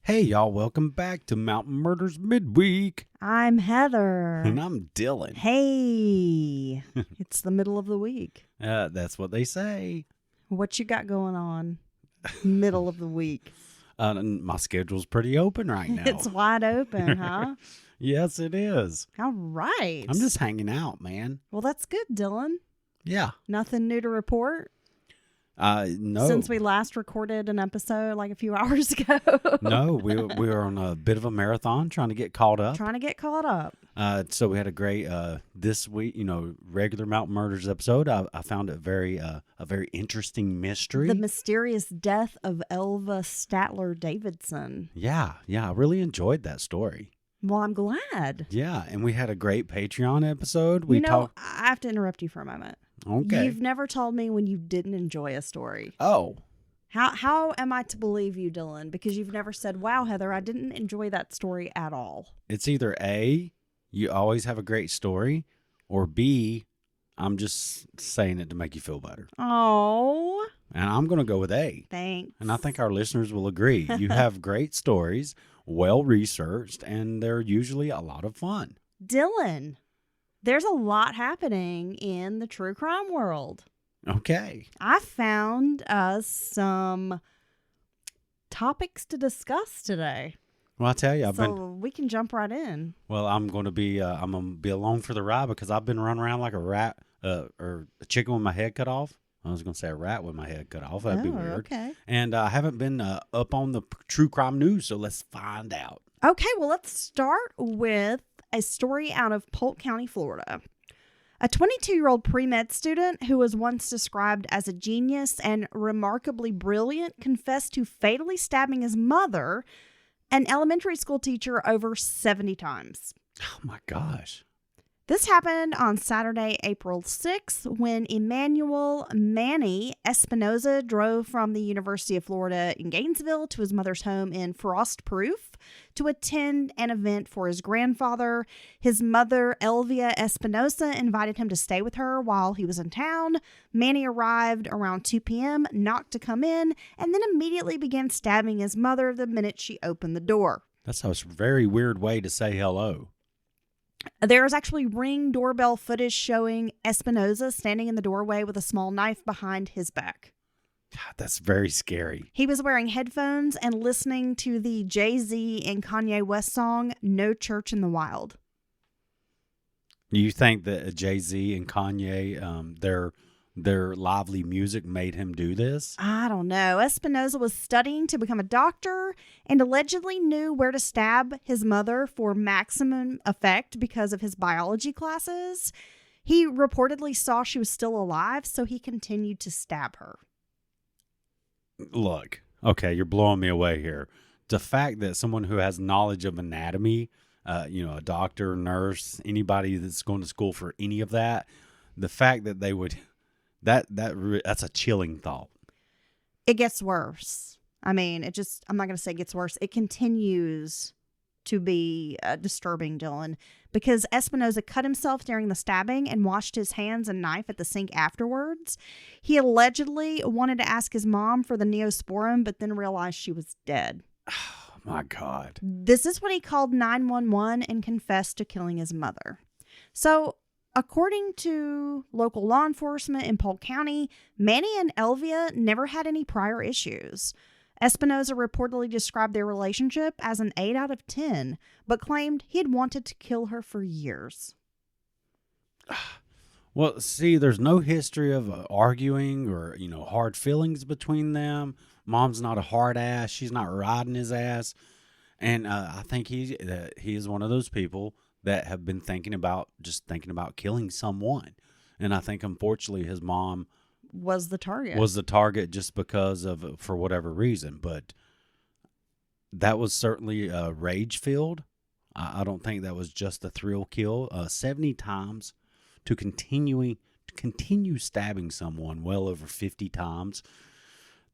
Hey, y'all, welcome back to Mountain Murders Midweek. I'm Heather. And I'm Dylan. Hey, it's the middle of the week. That's what they say. What you got going on middle of the week? My schedule's pretty open right now. It's wide open, huh? Yes, it is. All right. I'm just hanging out, man. Well, that's good, Dylan. Yeah. Nothing new to report? No. Since we last recorded an episode like a few hours ago. No, we were on a bit of a marathon trying to get caught up. So we had a great, this week, regular Mountain Murders episode. I found it a very interesting mystery. The mysterious death of Elva Statler Davidson. Yeah, I really enjoyed that story. Well, I'm glad. Yeah, and we had a great Patreon episode. I have to interrupt you for a moment. Okay. You've never told me when you didn't enjoy a story. Oh. How am I to believe you, Dylan? Because you've never said, wow, Heather, I didn't enjoy that story at all. It's either A, you always have a great story, or B, I'm just saying it to make you feel better. Oh. And I'm going to go with A. Thanks. And I think our listeners will agree. You have great stories, well-researched, and they're usually a lot of fun. Dylan, there's a lot happening in the true crime world. Okay. I found some topics to discuss today. Well, I tell you, we can jump right in. Well, I'm going to be along for the ride because I've been running around like a rat or a chicken with my head cut off. I was going to say a rat with my head cut off. That'd be weird. Okay. And I haven't been up on the true crime news, so let's find out. Okay, well, let's start with a story out of Polk County, Florida. A 22-year-old pre-med student who was once described as a genius and remarkably brilliant confessed to fatally stabbing his mother, an elementary school teacher, over 70 times. Oh, my gosh. This happened on Saturday, April 6th, when Emmanuel Manny Espinoza drove from the University of Florida in Gainesville to his mother's home in Frostproof to attend an event for his grandfather. His mother, Elvia Espinoza, invited him to stay with her while he was in town. Manny arrived around 2 p.m., knocked to come in, and then immediately began stabbing his mother the minute she opened the door. That's a very weird way to say hello. There is actually Ring doorbell footage showing Espinoza standing in the doorway with a small knife behind his back. God, that's very scary. He was wearing headphones and listening to the Jay-Z and Kanye West song, No Church in the Wild. You think that Jay-Z and Kanye, their lively music made him do this? I don't know. Espinoza was studying to become a doctor and allegedly knew where to stab his mother for maximum effect because of his biology classes. He reportedly saw she was still alive, so he continued to stab her. Look, okay, you're blowing me away here. The fact that someone who has knowledge of anatomy, a doctor, nurse, anybody that's going to school for any of that, the fact that they would... That's a chilling thought. It gets worse. I mean, I'm not going to say it gets worse. It continues to be disturbing, Dylan, because Espinoza cut himself during the stabbing and washed his hands and knife at the sink afterwards. He allegedly wanted to ask his mom for the Neosporin, but then realized she was dead. Oh, my God. This is when he called 911 and confessed to killing his mother. So, according to local law enforcement in Polk County, Manny and Elvia never had any prior issues. Espinoza reportedly described their relationship as an 8 out of 10, but claimed he had wanted to kill her for years. Well, see, there's no history of arguing or, hard feelings between them. Mom's not a hard ass. She's not riding his ass. And I think he is one of those people that have been thinking about killing someone. And I think, unfortunately, his mom was the target just because for whatever reason. But that was certainly rage-filled. I don't think that was just a thrill kill. 70 times to continue stabbing someone well over 50 times.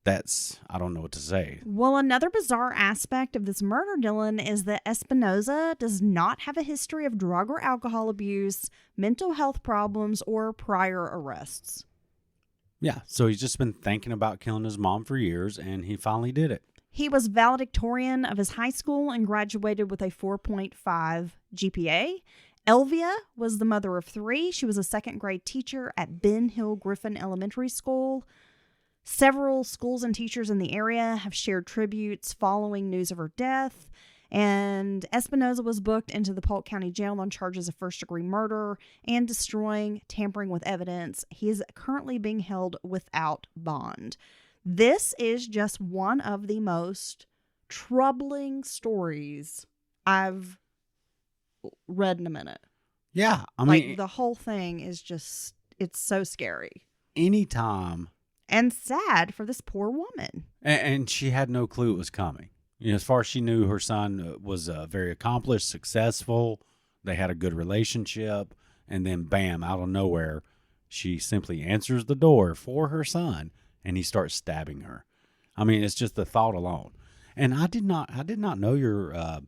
I don't know what to say. Well, another bizarre aspect of this murder, Dylan, is that Espinoza does not have a history of drug or alcohol abuse, mental health problems, or prior arrests. Yeah, so he's just been thinking about killing his mom for years, and he finally did it. He was valedictorian of his high school and graduated with a 4.5 GPA. Elvia was the mother of 3. She was a second-grade teacher at Ben Hill Griffin Elementary School. Several schools and teachers in the area have shared tributes following news of her death. And Espinoza was booked into the Polk County Jail on charges of first-degree murder and tampering with evidence. He is currently being held without bond. This is just one of the most troubling stories I've read in a minute. Yeah, I mean, like, the whole thing is just, it's so scary. Anytime. And sad for this poor woman. And she had no clue it was coming. You know, as far as she knew, her son was very accomplished, successful. They had a good relationship. And then, bam, out of nowhere, she simply answers the door for her son. And he starts stabbing her. I mean, it's just the thought alone. And I did not know your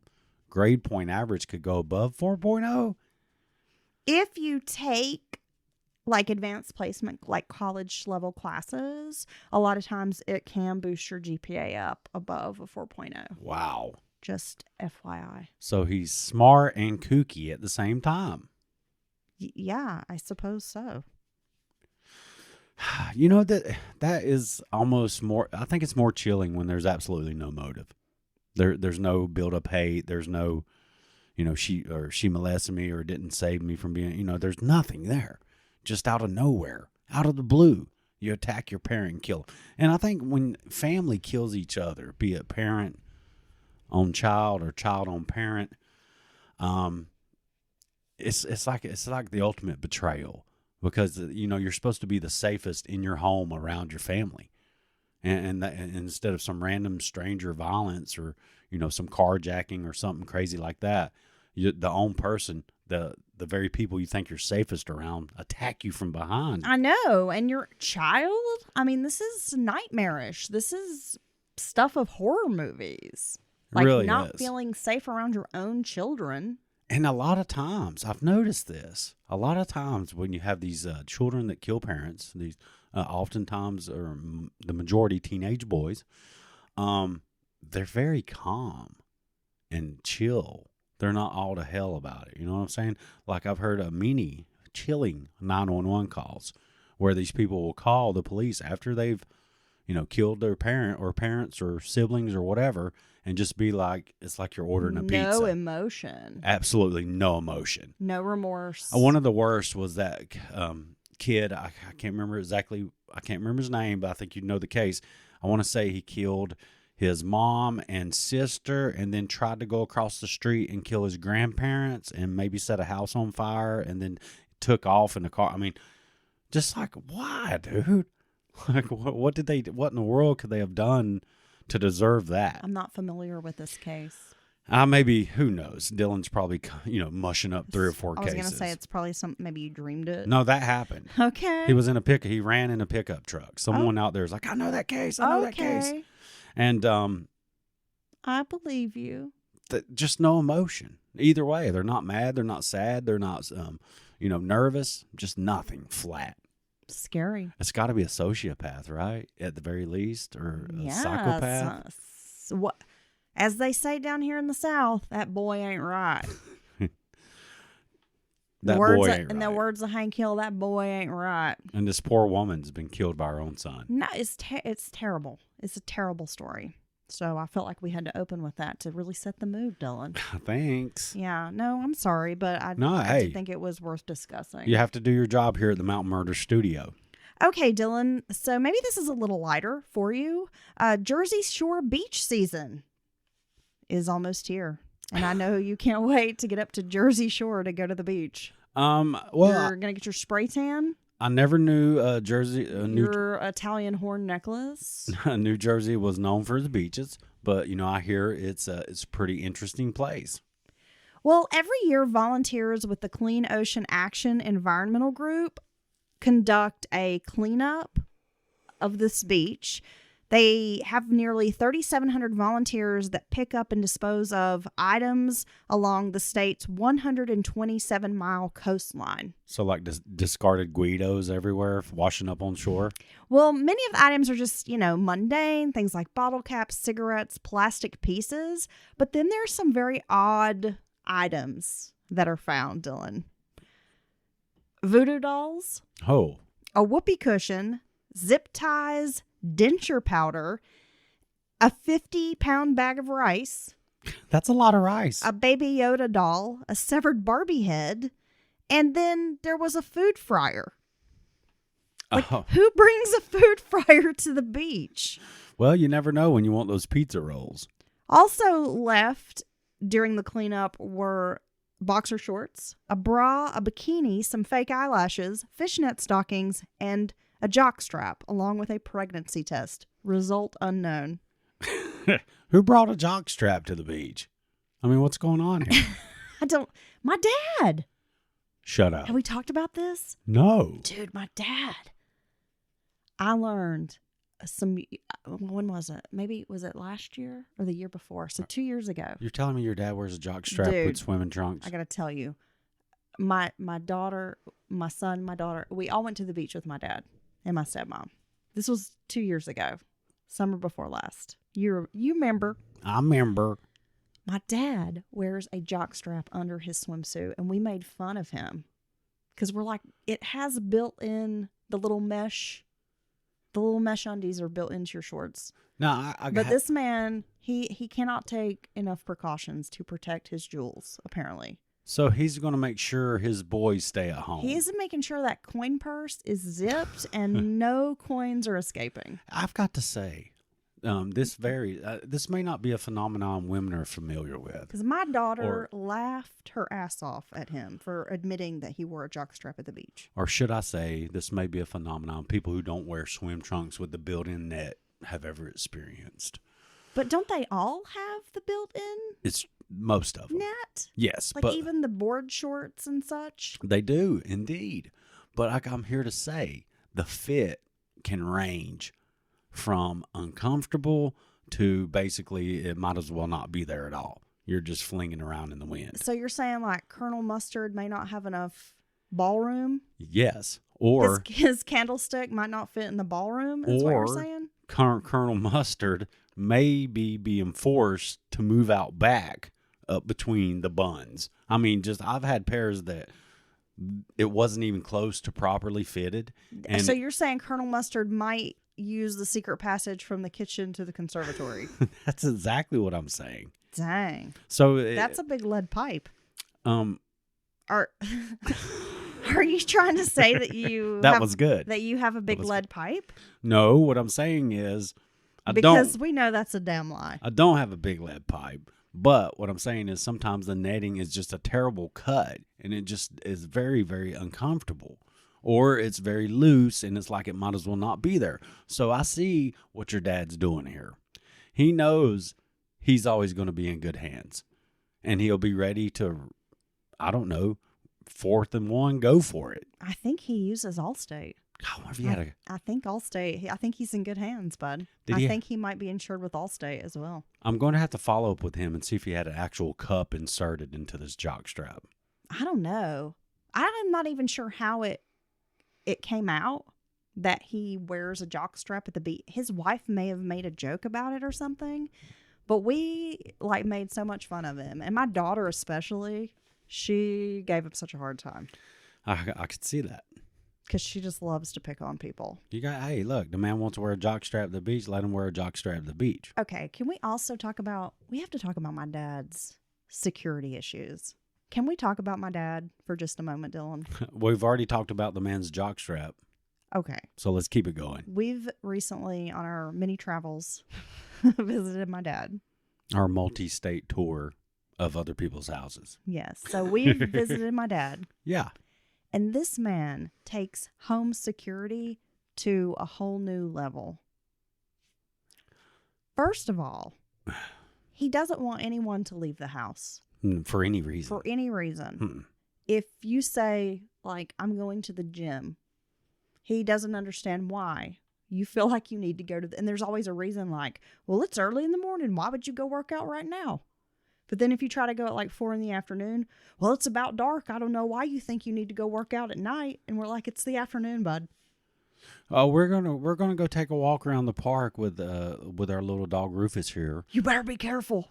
grade point average could go above 4.0. If you take like advanced placement, like college level classes, a lot of times it can boost your GPA up above a 4.0. Wow. Just FYI. So he's smart and kooky at the same time. Yeah, I suppose so. You know, that is almost more, I think it's more chilling when there's absolutely no motive. There's no build-up hate. There's no, you know, she molested me or didn't save me from being, you know, there's nothing there. Just out of nowhere, out of the blue, you attack your parent and kill them. And I think when family kills each other, be it parent on child or child on parent, it's like the ultimate betrayal. Because, you know, you're supposed to be the safest in your home around your family. And instead of some random stranger violence or, you know, some carjacking or something crazy like that, the own person, the very people you think you're safest around attack you from behind. I know. And your child? I mean, this is nightmarish. This is stuff of horror movies. Like, really not is. Feeling safe around your own children. And a lot of times, I've noticed this, a lot of times when you have these children that kill parents, these oftentimes are the majority teenage boys, they're very calm and chill. They're not all to hell about it. You know what I'm saying? Like, I've heard many chilling 911 calls where these people will call the police after they've, you know, killed their parent or parents or siblings or whatever, and just be like, it's like you're ordering a pizza. No emotion. Absolutely no emotion. No remorse. One of the worst was that kid. I can't remember exactly. I can't remember his name, but I think you know the case. I want to say he killed his mom and sister and then tried to go across the street and kill his grandparents and maybe set a house on fire and then took off in the car. I mean, just like, why, dude? Like, what in the world could they have done to deserve that? I'm not familiar with this case. Maybe, who knows? Dylan's probably, you know, mushing up 3 or 4 cases. I was going to say it's probably something, maybe you dreamed it. No, that happened. Okay. He ran in a pickup truck. Someone out there is like, I know that case. I know that case. And I believe you. Just no emotion. Either way, they're not mad. They're not sad. They're not, you know, nervous. Just nothing. Flat. Scary. It's got to be a sociopath, right? At the very least, or a psychopath. What, as they say down here in the South, that boy ain't right. That boy ain't right. In the words of Hank Hill, that boy ain't right. And this poor woman's been killed by her own son. No, it's terrible. It's a terrible story. So I felt like we had to open with that to really set the mood, Dylan. Thanks. Yeah. No, I'm sorry, but I did think it was worth discussing. You have to do your job here at the Mountain Murder Studio. Okay, Dylan. So maybe this is a little lighter for you. Jersey Shore beach season is almost here. And I know you can't wait to get up to Jersey Shore to go to the beach. Well, you're going to get your spray tan? I never knew your Italian horn necklace. New Jersey was known for its beaches, but you know, I hear it's a pretty interesting place. Well, every year volunteers with the Clean Ocean Action Environmental Group conduct a cleanup of this beach. They have nearly 3,700 volunteers that pick up and dispose of items along the state's 127-mile coastline. So like discarded Guidos everywhere, washing up on shore? Well, many of the items are just, mundane, things like bottle caps, cigarettes, plastic pieces. But then there's some very odd items that are found, Dylan. Voodoo dolls. Oh. A whoopee cushion, zip ties, denture powder, a 50-pound bag of rice. That's a lot of rice. A Baby Yoda doll, a severed Barbie head, and then there was a food fryer. Who brings a food fryer to the beach? Well, you never know when you want those pizza rolls. Also left during the cleanup were boxer shorts, a bra, a bikini, some fake eyelashes, fishnet stockings, and a jockstrap, along with a pregnancy test. Result unknown. Who brought a jockstrap to the beach? I mean, what's going on here? My dad. Shut up. Have we talked about this? No. Dude, my dad. I learned when was it? Maybe, was it last year or the year before? So 2 years ago. You're telling me your dad wears a jockstrap with swimming trunks? I got to tell you, my daughter, my son, my daughter, we all went to the beach with my dad and my stepmom. This was 2 years ago, summer before last. You remember? I remember. My dad wears a jockstrap under his swimsuit, and we made fun of him because we're like, it has built in the little mesh. The little mesh undies are built into your shorts. No, but this man, he cannot take enough precautions to protect his jewels, apparently. So he's going to make sure his boys stay at home. He is making sure that coin purse is zipped and no coins are escaping. I've got to say, this may not be a phenomenon women are familiar with. Because my daughter laughed her ass off at him for admitting that he wore a jockstrap at the beach. Or should I say, this may be a phenomenon people who don't wear swim trunks with the built-in net have ever experienced. But don't they all have the built-in? It's most of them. Net? Yes. Like even the board shorts and such? They do, indeed. But like I'm here to say, the fit can range from uncomfortable to basically it might as well not be there at all. You're just flinging around in the wind. So you're saying like Colonel Mustard may not have enough ballroom? Yes. Or his candlestick might not fit in the ballroom, is what you're saying? Colonel Mustard may be being forced to move out back up between the buns. I mean, I've had pairs that it wasn't even close to properly fitted. And so you're saying Colonel Mustard might use the secret passage from the kitchen to the conservatory? That's exactly what I'm saying. Dang. So that's a big lead pipe. Are you trying to say that you was good. That you have a big lead pipe? No, what I'm saying is because we know that's a damn lie. I don't have a big lead pipe. But what I'm saying is sometimes the netting is just a terrible cut and it just is very, very uncomfortable. Or it's very loose and it's like it might as well not be there. So I see what your dad's doing here. He knows he's always going to be in good hands. And he'll be ready to, I don't know, 4th and 1, go for it. I think he uses Allstate. God, have you had I think Allstate. I think he's in good hands, bud. I think he might be insured with Allstate as well. I'm going to have to follow up with him and see if he had an actual cup inserted into this jockstrap. I don't know. I'm not even sure how it came out that he wears a jockstrap at the beach. His wife may have made a joke about it or something, but we made so much fun of him. And my daughter especially, she gave him such a hard time. I could see that. Because she just loves to pick on people. Hey, look, the man wants to wear a jockstrap at the beach. Let him wear a jockstrap at the beach. Okay, can we also we have to talk about my dad's security issues. Can we talk about my dad for just a moment, Dylan? We've already talked about the man's jockstrap. Okay. So let's keep it going. We've recently, on our mini travels, visited my dad. Our multi-state tour of other people's houses. Yes. So we've visited my dad. Yeah. And this man takes home security to a whole new level. First of all, he doesn't want anyone to leave the house. For any reason. For any reason. If you say, I'm going to the gym, he doesn't understand why You feel like you need to go and there's always a reason like, well, it's early in the morning. Why would you go work out right now? But then if you try to go at like 4 p.m, well, it's about dark. I don't know why you think you need to go work out at night. And we're like, it's the afternoon, bud. Oh, we're gonna go take a walk around the park with our little dog Rufus here. You better be careful.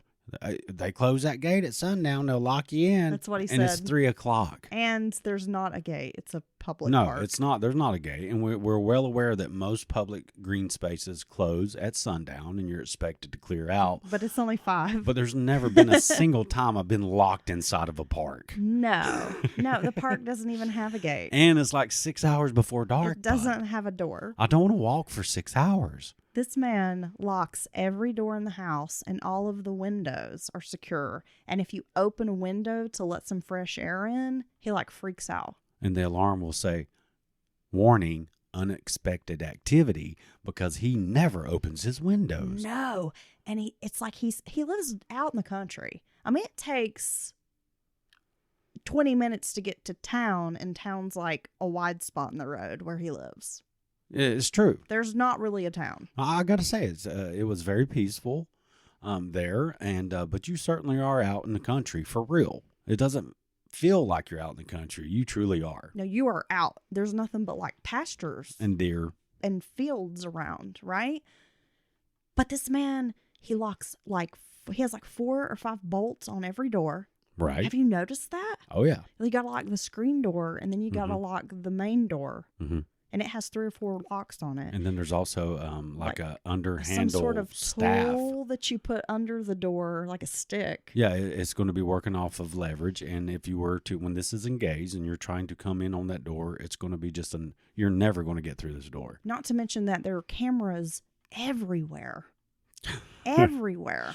They close that gate at sundown. They'll lock you in. That's what he and said. It's 3:00. And there's not a gate. It's a public No, park. it's not. There's not a gate. And we're well aware that most public green spaces close at sundown and you're expected to clear out. But it's only 5. But there's never been a single time I've been locked inside of a park. No, the park doesn't even have a gate. And it's like 6 hours before dark. It doesn't have a door. I don't want to walk for 6 hours. This man locks every door in the house and all of the windows are secure. And if you open a window to let some fresh air in, he like freaks out. And the alarm will say, warning, unexpected activity, because he never opens his windows. No. And it's like he lives out in the country. I mean, it takes 20 minutes to get to town, and town's like a wide spot in the road where he lives. It's true. There's not really a town. I got to say, it was very peaceful there, and but you certainly are out in the country for real. It doesn't feel like you're out in the country. You truly are. No, you are out. There's nothing but like pastures And deer. and fields around, right? But this man, he locks he has like 4 or 5 bolts on every door. Right. Have you noticed that? Oh, yeah. You got to lock the screen door, and then you got to lock the main door. Mm-hmm. And it has 3 or 4 locks on it. And then there's also like a under some handle sort of staff. tool that you put under the door, like a stick. Yeah, it's going to be working off of leverage. And if you were to, when this is engaged and you're trying to come in on that door, it's going to be just you're never going to get through this door. Not to mention that there are cameras everywhere. Everywhere.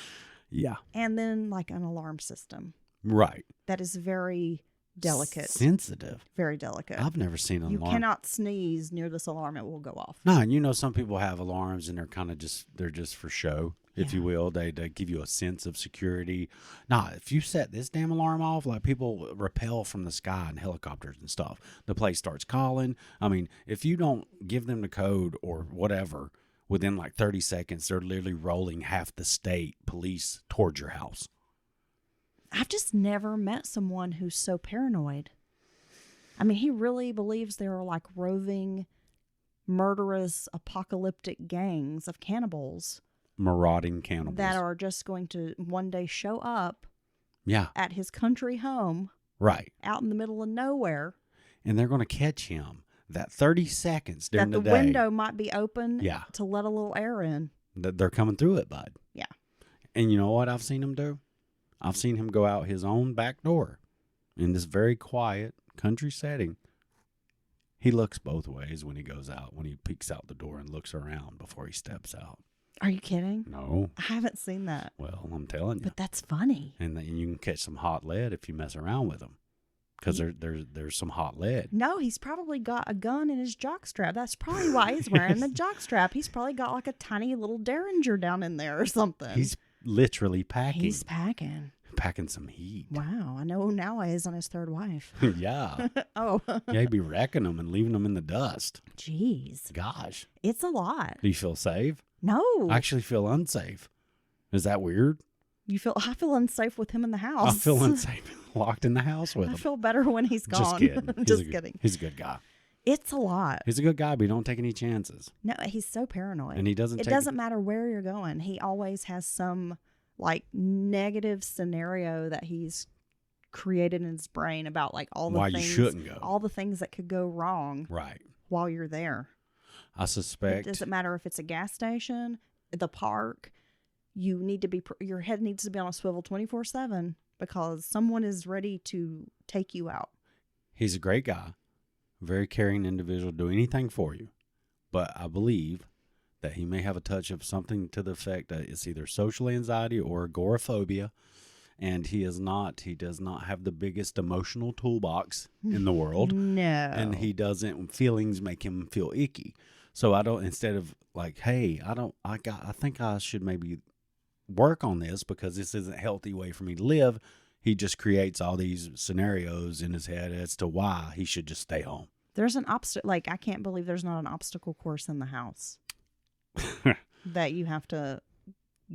Yeah. And then like an alarm system. Right. That is very delicate. Sensitive. Very delicate. I've never seen an You alarm. cannot sneeze near this alarm. It will go off. No, and some people have alarms and they're kind of they're just for show, if you will. They give you a sense of security. Nah, if you set this damn alarm off, like people rappel from the sky in helicopters and stuff. The place starts calling. I mean, if you don't give them the code or whatever, within like 30 seconds, they're literally rolling half the state police towards your house. I've just never met someone who's so paranoid. I mean, he really believes there are like roving, murderous, apocalyptic gangs of cannibals. Marauding cannibals. That are just going to one day show up at his country home. Right. Out in the middle of nowhere. And they're going to catch him that 30 seconds during the day. window might be open Yeah. to let a little air in. They're coming through it, bud. Yeah. And you know what I've seen him do? I've seen him go out his own back door in this very quiet country setting. He looks both ways when he goes out, when he peeks out the door and looks around before he steps out. Are you kidding? No. I haven't seen that. Well, I'm telling you. But that's funny. And then you can catch some hot lead if you mess around with him. Because there's some hot lead. No, he's probably got a gun in his jockstrap. That's probably why he's wearing the jockstrap. He's probably got like a tiny little Derringer down in there or something. He's literally packing. He's packing. Packing some heat. Wow. I know now he's on his 3rd wife. Yeah. Oh. Yeah, he'd be wrecking them and leaving them in the dust. Jeez. Gosh. It's a lot. Do you feel safe? No. I actually feel unsafe. Is that weird? I feel unsafe with him in the house. I feel unsafe locked in the house with him. I feel better when he's gone. Just kidding. Just kidding. He's a good guy. It's a lot. He's a good guy, but he don't take any chances. No, he's so paranoid. And he doesn't. It doesn't matter where you're going. He always has some like negative scenario that he's created in his brain about like all the why things, you shouldn't go. all the things that could go wrong. Right. While you're there. I suspect. It doesn't matter if it's a gas station, the park. You need to be. Your head needs to be on a swivel 24/7 because someone is ready to take you out. He's a great guy, very caring individual, do anything for you. But I believe that he may have a touch of something to the effect that it's either social anxiety or agoraphobia. And he does not have the biggest emotional toolbox in the world. No. And feelings make him feel icky. So instead of like, hey, I think I should maybe work on this because this isn't a healthy way for me to live. He just creates all these scenarios in his head as to why he should just stay home. There's an obstacle. Like, I can't believe there's not an obstacle course in the house that you have to,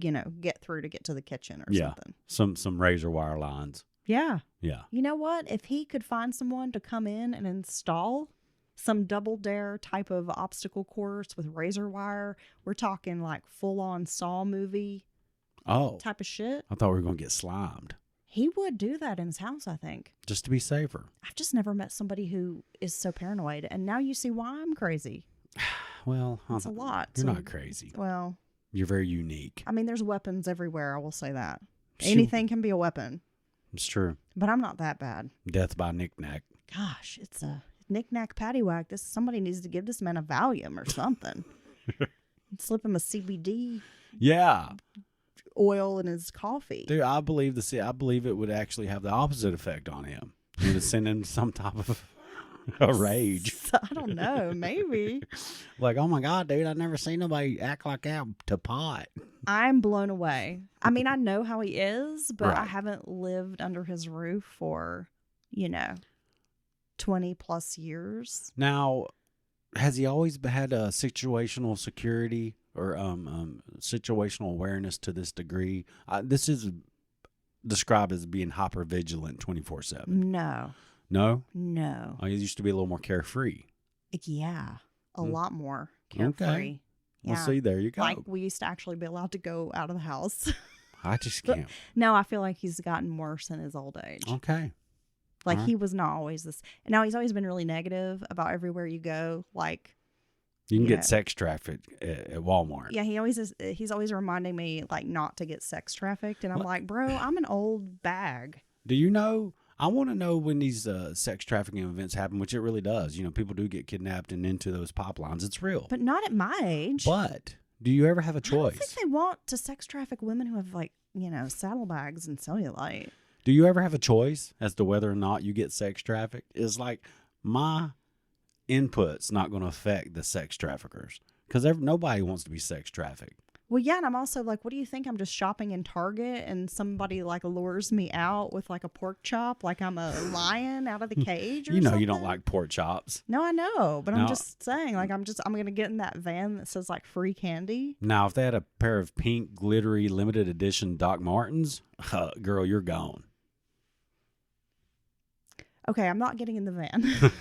get through to get to the kitchen or something. Some razor wire lines. Yeah. Yeah. You know what? If he could find someone to come in and install some Double Dare type of obstacle course with razor wire, we're talking like full on Saw movie type of shit. I thought we were going to get slimed. He would do that in his house, I think. Just to be safer. I've just never met somebody who is so paranoid. And now you see why I'm crazy. Well, it's a lot. You're not crazy. Well, you're very unique. I mean, there's weapons everywhere. I will say that. Anything can be a weapon. It's true. But I'm not that bad. Death by knick-knack. Gosh, it's a knick-knack paddywhack. Somebody needs to give this man a Valium or something. Slip him a CBD. Yeah. Oil in his coffee. Dude, I believe it would actually have the opposite effect on him. It would send him some type of a rage. I don't know, maybe. Like, oh my God, dude, I've never seen nobody act like that to pot. I'm blown away. I mean, I know how he is, but Right. I haven't lived under his roof for, 20 plus years. Now, has he always had a situational security or situational awareness to this degree? This is described as being hypervigilant 24/7. No. No? No. Oh, he used to be a little more carefree. Yeah. A lot more carefree. Okay. Yeah. Well, see, there you go. Like, we used to actually be allowed to go out of the house. I just can't. No, I feel like he's gotten worse in his old age. Okay. Like, All right. he was not always this. And now he's always been really negative about everywhere you go. Like, You can Yeah. get sex trafficked at Walmart. yeah, he's always reminding me, like, not to get sex trafficked. And I'm like, bro, I'm an old bag. Do you know? I want to know when these sex trafficking events happen, which it really does. People do get kidnapped and into those pipelines. It's real. But not at my age. But do you ever have a I don't choice? think they want to sex traffic women who have, like, saddlebags and cellulite. Do you ever have a choice as to whether or not you get sex trafficked? It's like my input's not going to affect the sex traffickers because nobody wants to be sex trafficked. Well, yeah, and I'm also like, what do you think? I'm just shopping in Target and somebody, like, lures me out with, like, a pork chop, like I'm a lion out of the cage or something? You don't like pork chops. No, I know, but No. I'm just saying, like, I'm going to get in that van that says, like, free candy. Now, if they had a pair of pink, glittery, limited edition Doc Martens, girl, you're gone. Okay, I'm not getting in the van.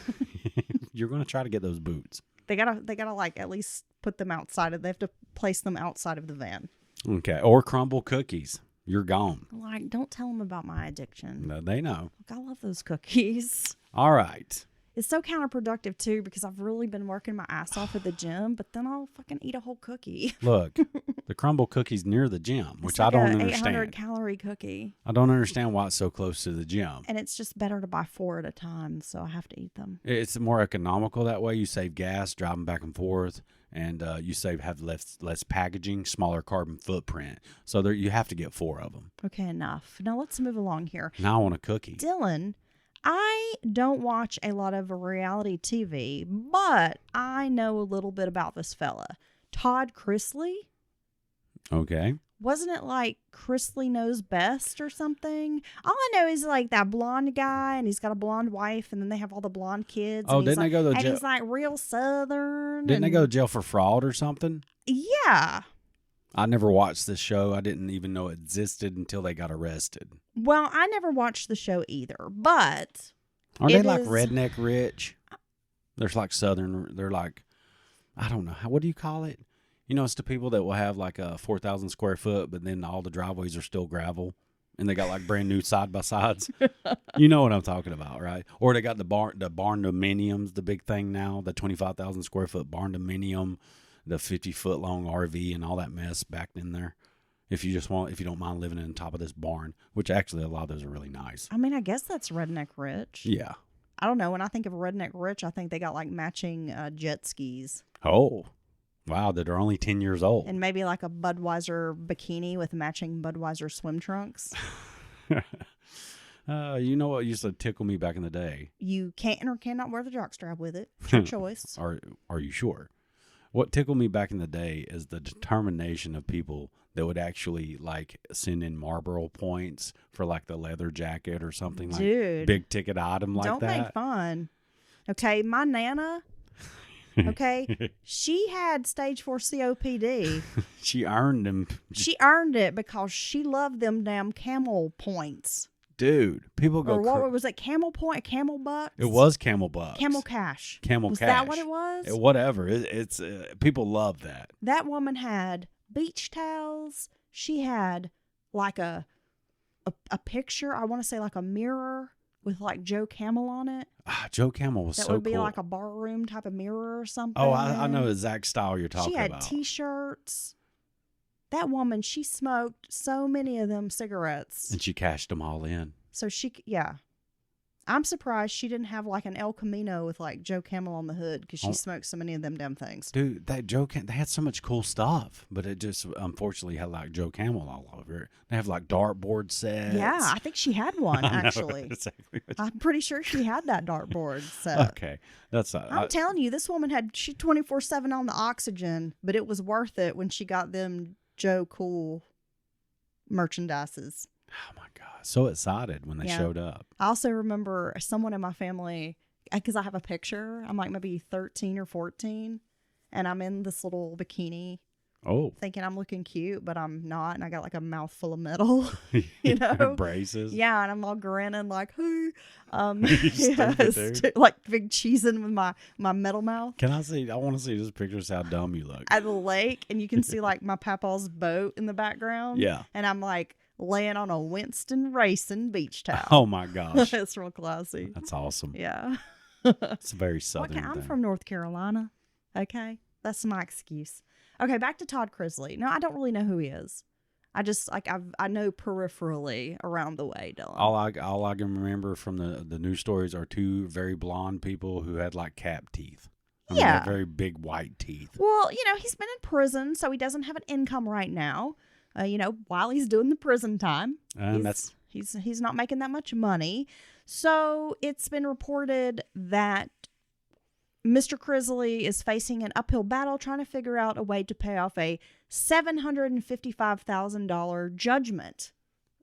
You're going to try to get those boots. They gotta like at least put them outside they have to place them outside of the van. Okay. Or crumble cookies. You're gone. Like, don't tell them about my addiction. No, they know. Like, I love those cookies. All right. It's so counterproductive too because I've really been working my ass off at the gym, but then I'll fucking eat a whole cookie. Look, the crumble cookies near the gym, which It's I like don't a understand. 800-calorie cookie. I don't understand why it's so close to the gym. And it's just better to buy 4 at a time, so I have to eat them. It's more economical that way. You save gas driving back and forth, and you have less packaging, smaller carbon footprint. So you have to get 4 of them. Okay, enough. Now let's move along here. Now I want a cookie. Dylan, I don't watch a lot of reality TV, but I know a little bit about this fella. Todd Chrisley? Okay. Wasn't it like Chrisley Knows Best or something? All I know is like that blonde guy, and he's got a blonde wife, and then they have all the blonde kids. Oh, and he's didn't they like, go to and jail? he's like real Southern. Didn't they and- go to jail for fraud or something? Yeah. I never watched this show. I didn't even know it existed until they got arrested. Well, I never watched the show either, but Aren't they it like is- redneck rich? There's like Southern. They're like, I don't know. What do you call it? It's the people that will have like a 4,000 square foot, but then all the driveways are still gravel. And they got like brand new side by sides. You know what I'm talking about, right? Or they got the barn dominiums, the big thing now, the 25,000 square foot barn dominium, the 50-foot long RV and all that mess backed in there. If you don't mind living in the top of this barn, which actually a lot of those are really nice. I mean, I guess that's redneck rich. Yeah. I don't know. When I think of redneck rich, I think they got like matching jet skis Oh, wow. That are only 10 years old. and maybe like a Budweiser bikini with matching Budweiser swim trunks. You know what used to tickle me back in the day? You can or cannot wear the jockstrap with it. It's your choice. Are you sure? What tickled me back in the day is the determination of people that would actually like send in Marlboro points for like the leather jacket or something like Dude. big ticket item like Don't that. make fun. Okay, my Nana, okay, she had stage 4 COPD. She earned them. She earned it because she loved them damn camel points. Dude, people go. Or what was it? Camel point? Camel bucks? It was camel bucks. Camel cash. Camel was cash. That what it was? Whatever. It's people love that. That woman had beach towels. She had like a picture. I want to say like a mirror with like Joe Camel on it. Joe Camel was so cool. That would be like a barroom type of mirror or something. Oh, I know the exact style you're talking about. She had T-shirts. That woman, she smoked so many of them cigarettes. And she cashed them all in. So yeah. I'm surprised she didn't have like an El Camino with like Joe Camel on the hood because she smoked so many of them damn things. Dude, that they had so much cool stuff, but it just unfortunately had like Joe Camel all over it. They have like dartboard sets. Yeah, I think she had one actually. Exactly. I'm pretty sure she had that dartboard set. Okay, that's. I'm telling you, this woman had 24/7 on the oxygen, but it was worth it when she got them Joe Cool merchandises. Oh my God. So excited when they showed up. I also remember someone in my family, because I have a picture. I'm like maybe 13 or 14, and I'm in this little bikini. Oh. Thinking I'm looking cute, but I'm not. And I got like a mouthful of metal, you know? Braces. Yeah, and I'm all grinning like, hey. Like big cheesing with my metal mouth. Can I see? I want to see this picture of how dumb you look. At the lake, and you can see like my papa's boat in the background. Yeah. And I'm like laying on a Winston Racing beach towel. Oh my gosh. It's real classy. That's awesome. Yeah. It's a very southern I'm thing. from North Carolina. Okay. That's my excuse. Okay, back to Todd Chrisley. No, I don't really know who he is. I just I know peripherally around the way, Dylan. All I can remember from the news stories are two very blonde people who had like cat teeth. I mean, yeah, very big white teeth. Well, he's been in prison, so he doesn't have an income right now. While he's doing the prison time, And he's not making that much money. So it's been reported that Mr. Chrisley is facing an uphill battle trying to figure out a way to pay off a $755,000 judgment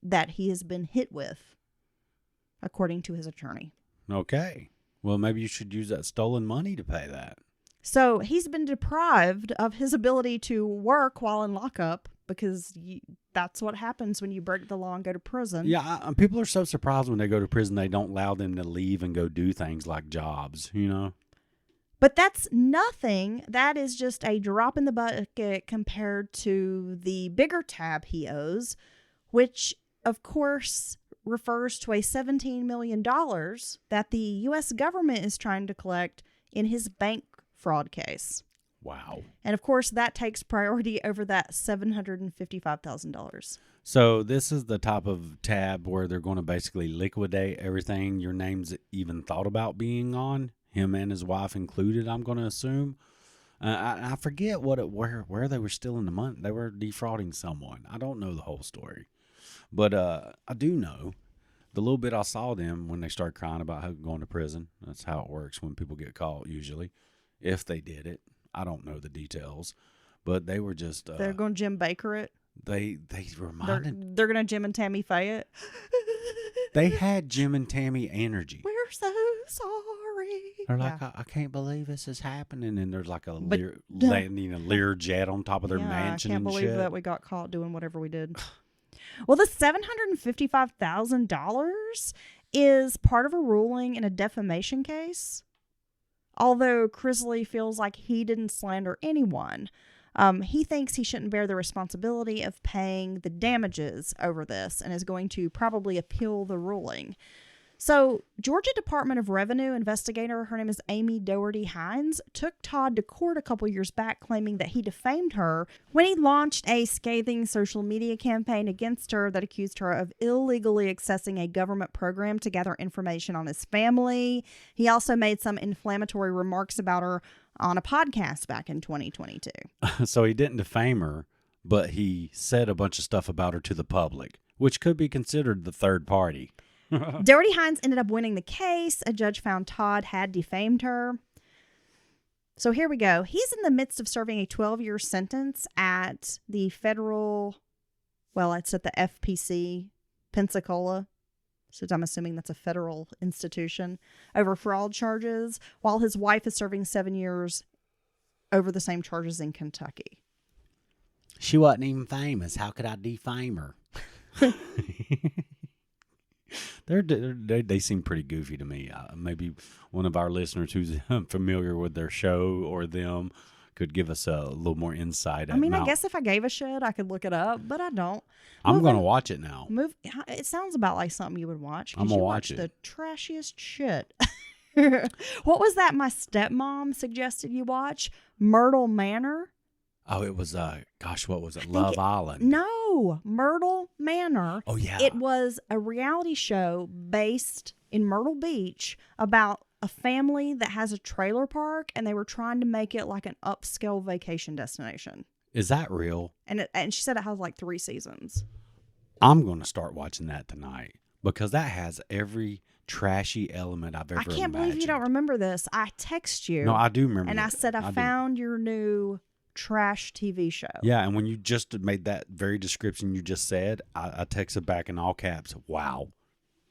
that he has been hit with, according to his attorney. Okay. Well, maybe you should use that stolen money to pay that. So he's been deprived of his ability to work while in lockup because that's what happens when you break the law and go to prison. Yeah, people are so surprised when they go to prison they don't allow them to leave and go do things like jobs, But that's nothing. That is just a drop in the bucket compared to the bigger tab he owes, which, of course, refers to a $17 million that the U.S. government is trying to collect in his bank fraud case. Wow. And, of course, that takes priority over that $755,000. So this is the type of tab where they're going to basically liquidate everything your name's even thought about being on. Him and his wife included, I'm going to assume. I forget where they were stealing the money. They were defrauding someone. I don't know the whole story. But I do know the little bit I saw them when they started crying about going to prison. That's how it works when people get caught, usually. If they did it. I don't know the details. But they were just... they're going to Jim Baker it? They reminded... They're going to Jim and Tammy Faye it? They had Jim and Tammy energy. We're so sorry. They're like, I can't believe this is happening. And there's like landing a Learjet on top of their mansion and shit. I can't believe that we got caught doing whatever we did. Well, the $755,000 is part of a ruling in a defamation case. Although Chrisley feels like he didn't slander anyone, he thinks he shouldn't bear the responsibility of paying the damages over this and is going to probably appeal the ruling. So, Georgia Department of Revenue investigator, her name is Amy Doherty Hines, took Todd to court a couple years back claiming that he defamed her when he launched a scathing social media campaign against her that accused her of illegally accessing a government program to gather information on his family. He also made some inflammatory remarks about her on a podcast back in 2022. So he didn't defame her, but he said a bunch of stuff about her to the public, which could be considered the third party. Doherty Hines ended up winning the case. A judge found Todd had defamed her. So here we go. He's in the midst of serving a 12-year sentence at the federal, it's at the FPC, Pensacola so I'm assuming that's a federal institution, over fraud charges, while his wife is serving 7 years over the same charges in Kentucky. She wasn't even famous. How could I defame her? They seem pretty goofy to me. Maybe one of our listeners who's familiar with their show or them could give us a little more insight. I mean, I guess if I gave a shit, I could look it up, but I don't. I'm going to watch it now. It sounds about like something you would watch. I'm going to watch it. The trashiest shit. What was that my stepmom suggested you watch? Myrtle Manor? Oh, it was, what was it? Love Island. No, Myrtle Manor. Oh, yeah. It was a reality show based in Myrtle Beach about a family that has a trailer park, and they were trying to make it like an upscale vacation destination. Is that real? And she said it has like 3 seasons. I'm going to start watching that tonight because that has every trashy element I've ever imagined. I can't believe you don't remember this. I text you. No, I do remember. And I said I found your new trash TV show. Yeah, and when you just made that very description you just said, I texted back in all caps, wow.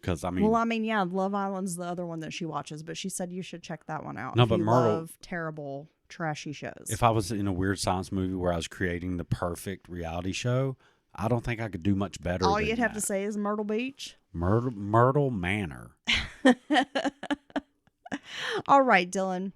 Because yeah, Love Island's the other one that she watches, but she said you should check that one out. No, if but you Myrtle, love terrible, trashy shows. If I was in a weird science movie where I was creating the perfect reality show, I don't think I could do much better. All you'd have to say is Myrtle Beach. Myrtle Manor. All right, Dylan.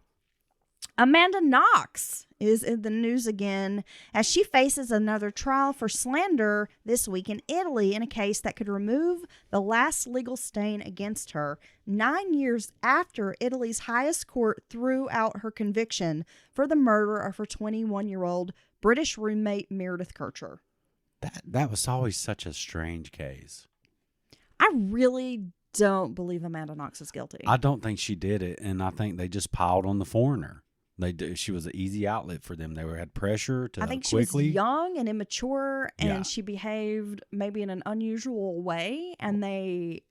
Amanda Knox is in the news again as she faces another trial for slander this week in Italy in a case that could remove the last legal stain against her 9 years after Italy's highest court threw out her conviction for the murder of her 21-year-old British roommate Meredith Kircher. That was always such a strange case. I really don't believe Amanda Knox is guilty. I don't think she did it, and I think they just piled on the foreigner. She was an easy outlet for them. They had pressure to quickly. I think she was young and immature, and she behaved maybe in an unusual way, and they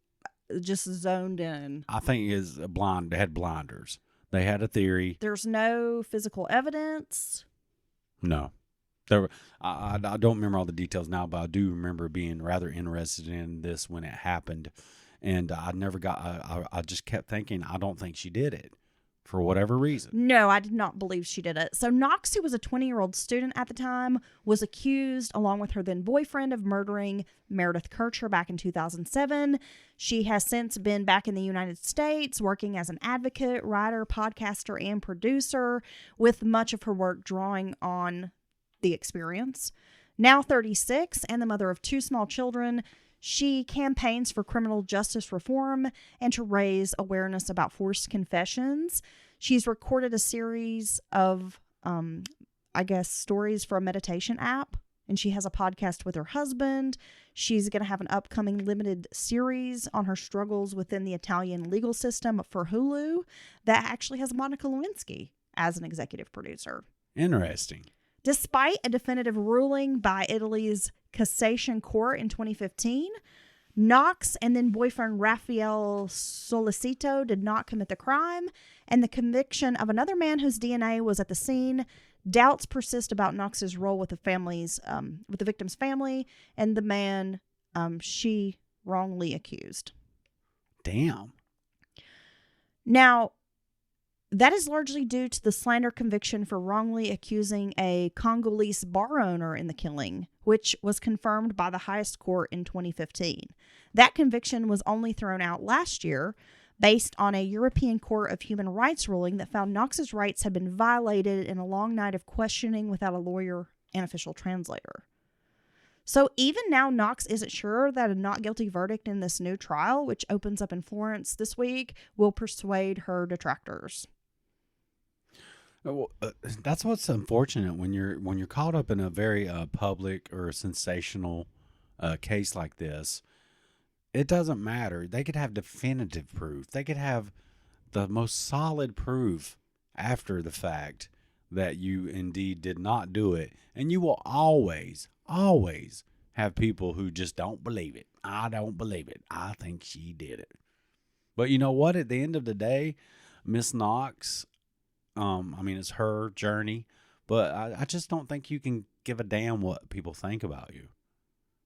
just zoned in. I think they had blinders. They had a theory. There's no physical evidence. No. I don't remember all the details now, but I do remember being rather interested in this when it happened, and I just kept thinking, I don't think she did it. For whatever reason. No, I did not believe she did it. So Knox, who was a 20-year-old student at the time, was accused, along with her then boyfriend, of murdering Meredith Kircher back in 2007. She has since been back in the United States, working as an advocate, writer, podcaster, and producer, with much of her work drawing on the experience. Now 36 and the mother of 2 small children, she campaigns for criminal justice reform and to raise awareness about forced confessions. She's recorded a series of, stories for a meditation app, and she has a podcast with her husband. She's going to have an upcoming limited series on her struggles within the Italian legal system for Hulu that actually has Monica Lewinsky as an executive producer. Interesting. Despite a definitive ruling by Italy's Cassation Court in 2015, Knox and then boyfriend Raphael Solicito did not commit the crime, and the conviction of another man whose DNA was at the scene. Doubts persist about Knox's role with the victim's family and the man she wrongly accused. Damn. Now, that is largely due to the slander conviction for wrongly accusing a Congolese bar owner in the killing, which was confirmed by the highest court in 2015. That conviction was only thrown out last year based on a European Court of Human Rights ruling that found Knox's rights had been violated in a long night of questioning without a lawyer and official translator. So even now, Knox isn't sure that a not guilty verdict in this new trial, which opens up in Florence this week, will persuade her detractors. Well, that's what's unfortunate when you're caught up in a very public or sensational case like this. It doesn't matter. They could have definitive proof. They could have the most solid proof after the fact that you indeed did not do it, and you will always have people who just don't believe it. I don't believe it. I think she did it. But you know what? At the end of the day, Miss Knox. It's her journey, but I just don't think you can give a damn what people think about you.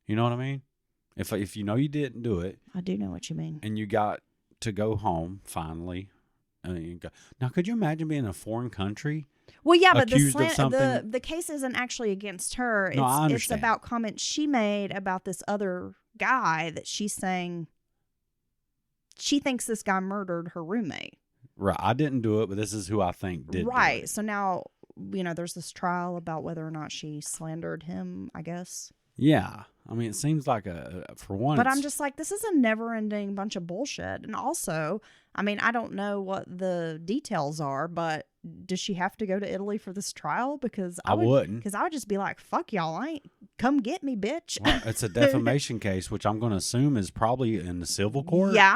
You know what I mean? If you know you didn't do it, I do know what you mean. and you got to go home finally, now could you imagine being in a foreign country? Well, yeah, but accused of something? the case isn't actually against her. No, I It's understand. about comments she made about this other guy that she's saying she thinks this guy murdered her roommate. Right. I didn't do it, but this is who I think did. Right. Do it. So now, there's this trial about whether or not she slandered him, I guess. Yeah. I mean, it seems like for one. But I'm just like, this is a never-ending bunch of bullshit. And also, I mean, I don't know what the details are, but does she have to go to Italy for this trial? Because I wouldn't. Because I would just be like, fuck y'all, come get me, bitch. Well, it's a defamation case, which I'm going to assume is probably in the civil court. Yeah,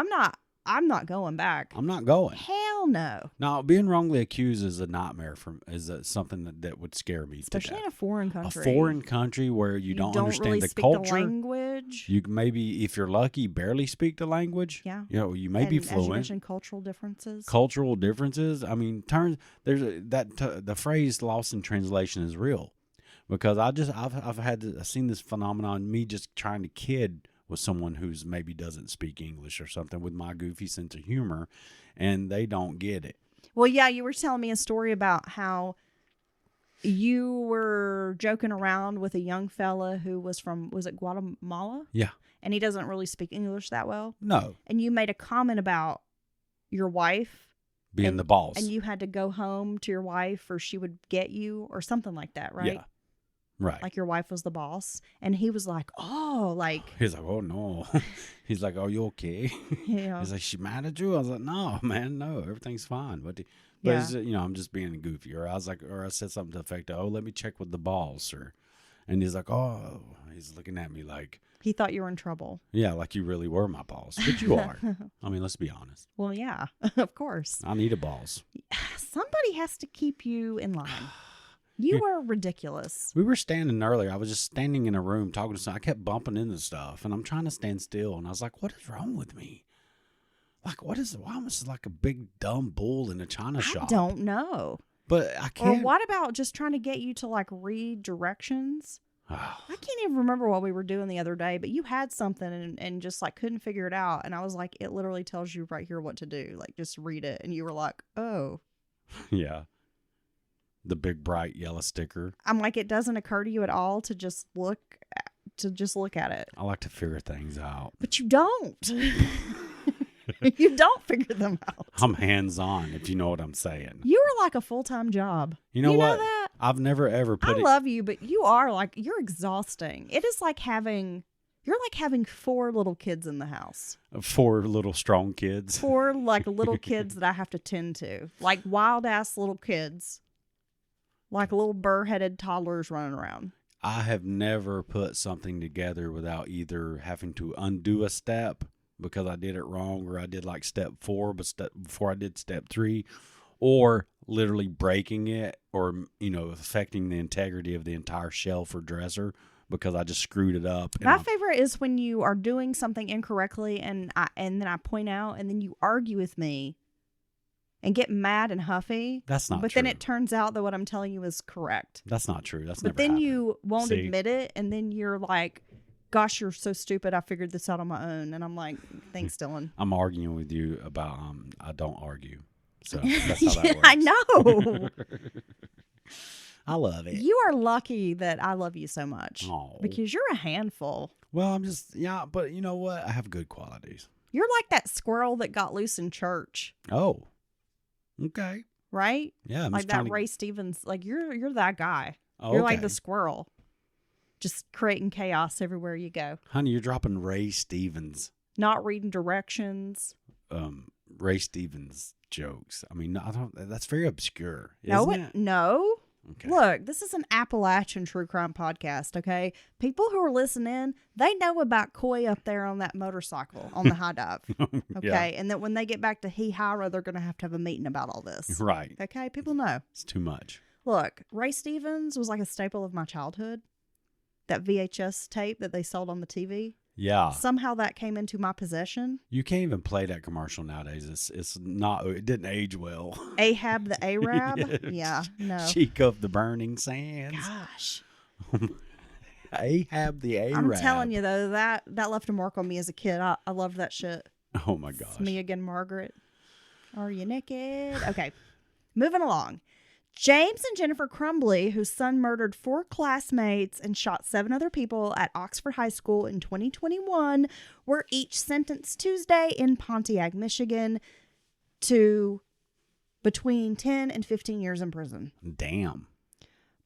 I'm not going back. I'm not going. Hell no. Now, being wrongly accused is a nightmare. Is something that would scare me. Especially to in a foreign country. A foreign country where you don't understand really the speak culture. The language. You maybe, if you're lucky, barely speak the language. Yeah. You may be fluent. As you mentioned, cultural differences. Cultural differences. I mean, the phrase "lost in translation" is real, because I've seen this phenomenon. Me just trying to kid with someone who's maybe doesn't speak English or something with my goofy sense of humor, and they don't get it. Well, yeah, you were telling me a story about how you were joking around with a young fella who was it Guatemala? Yeah. And he doesn't really speak English that well. No. And you made a comment about your wife being the boss. And you had to go home to your wife or she would get you or something like that, right? Yeah. Right. Like your wife was the boss. And he was like, oh, like. He's like, oh, no. He's like, are you okay? Yeah. He's like, she mad at you? I was like, no, man, no, everything's fine. But yeah. It's, I'm just being goofy. Or I said something to the effect of, oh, let me check with the boss. And he's like, oh, he's looking at me like. He thought you were in trouble. Yeah, like you really were my boss. But you are. I mean, let's be honest. Well, yeah, of course. I need a boss. Somebody has to keep you in line. You are ridiculous. We were standing earlier. I was just standing in a room talking to someone. I kept bumping into stuff, and I'm trying to stand still. And I was like, what is wrong with me? Like, why am I like a big dumb bull in a china shop? I don't know. But I can't. Or what about just trying to get you to like read directions? I can't even remember what we were doing the other day, but you had something and just like couldn't figure it out. And I was like, it literally tells you right here what to do. Like, just read it. And you were like, oh. Yeah. The big bright yellow sticker. I'm like, it doesn't occur to you at all to just look at it. I like to figure things out. But you don't. You don't figure them out. I'm hands-on, if you know what I'm saying. You are like a full-time job. You know what? Know that? I've never ever put I love you, but you are like, you're exhausting. It is like you're like having 4 little kids in the house. 4 little strong kids. 4 like little kids that I have to tend to. Like wild-ass little kids. Like little burr-headed toddlers running around. I have never put something together without either having to undo a step because I did it wrong, or I did like step 4 before I did step 3, or literally breaking it, or affecting the integrity of the entire shelf or dresser because I just screwed it up. My favorite is when you are doing something incorrectly and then I point out and then you argue with me and get mad and huffy. That's not true. But then it turns out that what I'm telling you is correct. That's not true. That's but never then happened. You won't See? Admit it, and then you're like, gosh, you're so stupid. I figured this out on my own. And I'm like, thanks, Dylan. I'm arguing with you about I don't argue. So that's how that works. I know. I love it. You are lucky that I love you so much. Aww. Because you're a handful. Well, but you know what? I have good qualities. You're like that squirrel that got loose in church. Oh, okay. Right? Yeah. like that Ray Stevens. Like you're that guy. Oh, you're okay. like the squirrel. Just creating chaos everywhere you go. Honey, you're dropping Ray Stevens. Not reading directions. Ray Stevens jokes. I mean, that's very obscure, No, isn't it? No. Okay. Look, this is an Appalachian true crime podcast, okay? People who are listening, they know about Coy up there on that motorcycle on the high dive, okay? Yeah. And that when they get back to Hihara, they're going to have a meeting about all this. Right. Okay? People know. It's too much. Look, Ray Stevens was like a staple of my childhood. That VHS tape that they sold on the TV. Yeah. Somehow that came into my possession. You can't even play that commercial nowadays. It didn't age well. Ahab the Arab? Yes. Yeah, no. Cheek of the burning sands. Gosh. Ahab the Arab. I'm telling you, though, that left a mark on me as a kid. I loved that shit. Oh, my gosh. It's me again, Margaret. Are you naked? Okay. Moving along. James and Jennifer Crumbley, whose son murdered 4 classmates and shot 7 other people at Oxford High School in 2021, were each sentenced Tuesday in Pontiac, Michigan to between 10 and 15 years in prison. Damn.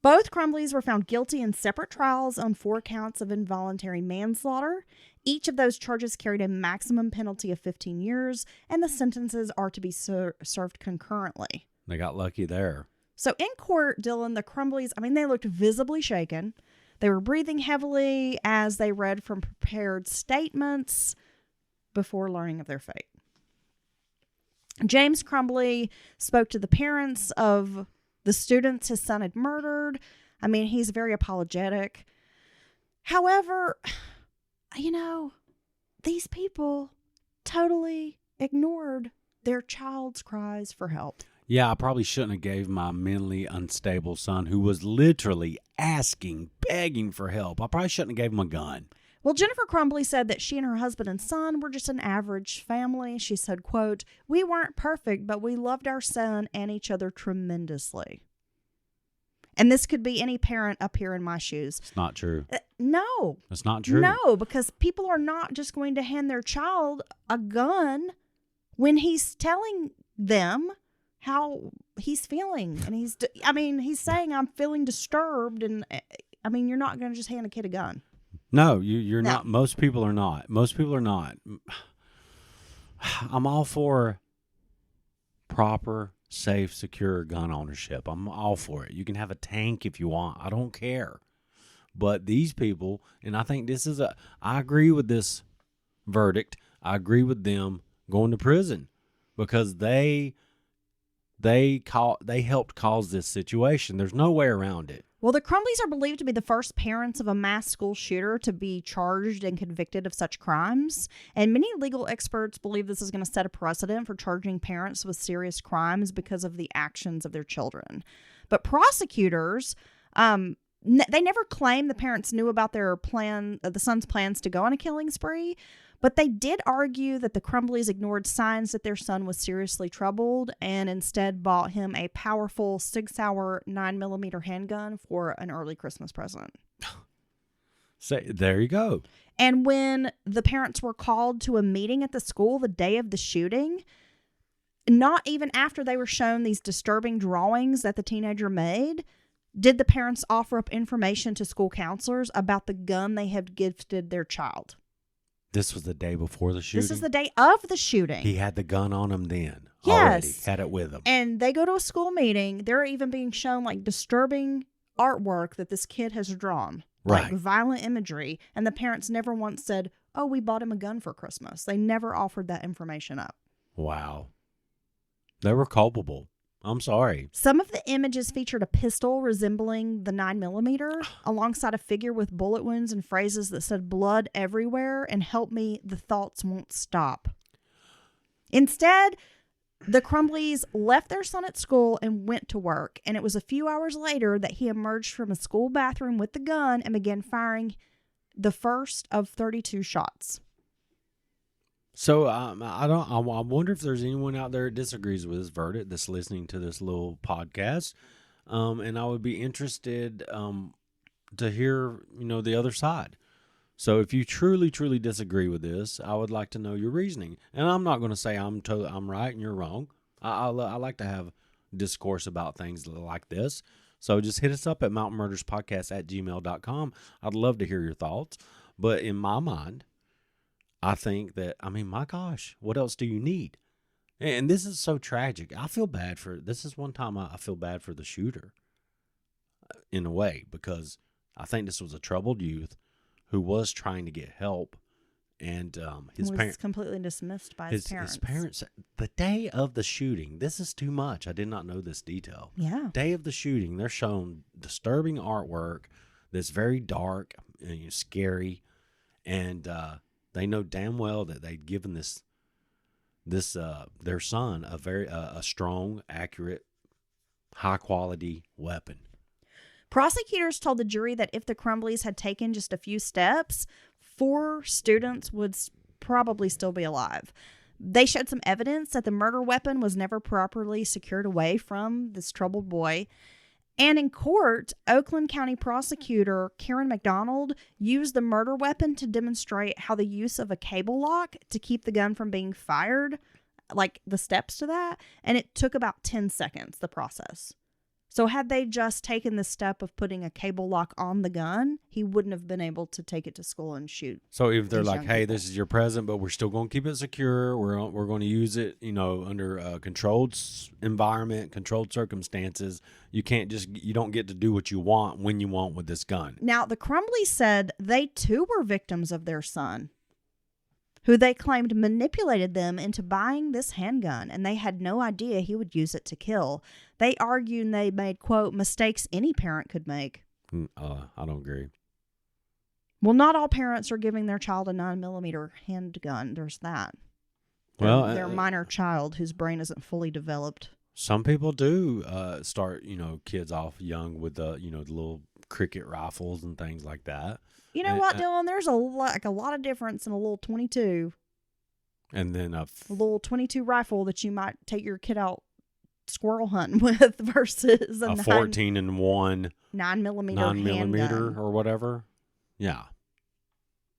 Both Crumbleys were found guilty in separate trials on 4 counts of involuntary manslaughter. Each of those charges carried a maximum penalty of 15 years, and the sentences are to be served concurrently. They got lucky there. So in court, Dylan, the Crumbleys, they looked visibly shaken. They were breathing heavily as they read from prepared statements before learning of their fate. James Crumbley spoke to the parents of the students his son had murdered. He's very apologetic. However, these people totally ignored their child's cries for help. Yeah, I probably shouldn't have gave my mentally unstable son, who was literally begging for help. I probably shouldn't have gave him a gun. Well, Jennifer Crumbley said that she and her husband and son were just an average family. She said, quote, "We weren't perfect, but we loved our son and each other tremendously." And this could be any parent up here in my shoes. It's not true. No. It's not true. No, because people are not just going to hand their child a gun when he's telling them how he's feeling. And he's saying, "I'm feeling disturbed." And you're not going to just hand a kid a gun. No, you're not. Most people are not. Most people are not. I'm all for proper, safe, secure gun ownership. I'm all for it. You can have a tank if you want. I don't care. But these people, and I think I agree with this verdict. I agree with them going to prison because they helped cause this situation. There's no way around it. Well, the Crumbleys are believed to be the first parents of a mass school shooter to be charged and convicted of such crimes. And many legal experts believe this is going to set a precedent for charging parents with serious crimes because of the actions of their children. But prosecutors, they never claimed the parents knew about their the son's plans to go on a killing spree. But they did argue that the Crumbleys ignored signs that their son was seriously troubled and instead bought him a powerful 6-hour 9mm handgun for an early Christmas present. There you go. And when the parents were called to a meeting at the school the day of the shooting, not even after they were shown these disturbing drawings that the teenager made, did the parents offer up information to school counselors about the gun they had gifted their child. This was the day before the shooting? This is the day of the shooting. He had the gun on him then. Yes. Already. Had it with him. And they go to a school meeting. They're even being shown disturbing artwork that this kid has drawn. Right. Violent imagery. And the parents never once said, "Oh, we bought him a gun for Christmas." They never offered that information up. Wow. They were culpable. I'm sorry. Some of the images featured a pistol resembling the 9mm alongside a figure with bullet wounds and phrases that said "blood everywhere" and "help me, the thoughts won't stop." Instead, the Crumbleys left their son at school and went to work. And it was a few hours later that he emerged from a school bathroom with the gun and began firing the first of 32 shots. So I wonder if there's anyone out there that disagrees with this verdict that's listening to this little podcast, and I would be interested to hear the other side. So if you truly disagree with this, I would like to know your reasoning. And I'm not going to say I'm right and you're wrong. I like to have discourse about things like this. So just hit us up at mountainmurderspodcast@gmail.com. I'd love to hear your thoughts. But in my mind, I think that, my gosh, what else do you need? And this is so tragic. This is one time I feel bad for the shooter in a way, because I think this was a troubled youth who was trying to get help. And his parents completely dismissed by his parents. His parents, the day of the shooting, this is too much. I did not know this detail. Yeah. Day of the shooting, they're shown disturbing artwork that's very dark and scary. And, they know damn well that they'd given their son a very strong, accurate, high quality weapon. Prosecutors told the jury that if the Crumbleys had taken just a few steps, 4 students would probably still be alive. They showed some evidence that the murder weapon was never properly secured away from this troubled boy. And in court, Oakland County prosecutor Karen McDonald used the murder weapon to demonstrate how the use of a cable lock to keep the gun from being fired, like the steps to that, and it took about 10 seconds, the process. So had they just taken the step of putting a cable lock on the gun, he wouldn't have been able to take it to school and shoot. So if they're like, hey, people. this is your present, but we're still going to keep it secure. We're going to use it, under a controlled environment, controlled circumstances. You don't get to do what you want when you want with this gun. Now, the Crumbleys said they too were victims of their son, who they claimed manipulated them into buying this handgun, and they had no idea he would use it to kill. They argued they made, quote, mistakes any parent could make. I don't agree. Well, not all parents are giving their child a 9mm handgun. There's that. Their minor child whose brain isn't fully developed. Some people do start, kids off young with the little cricket rifles and things like that. You know what, Dylan? There's a lot of difference in a little 22. And then a little 22 rifle that you might take your kid out squirrel hunting with versus a 14 and 1 9mm handgun. or whatever. Yeah.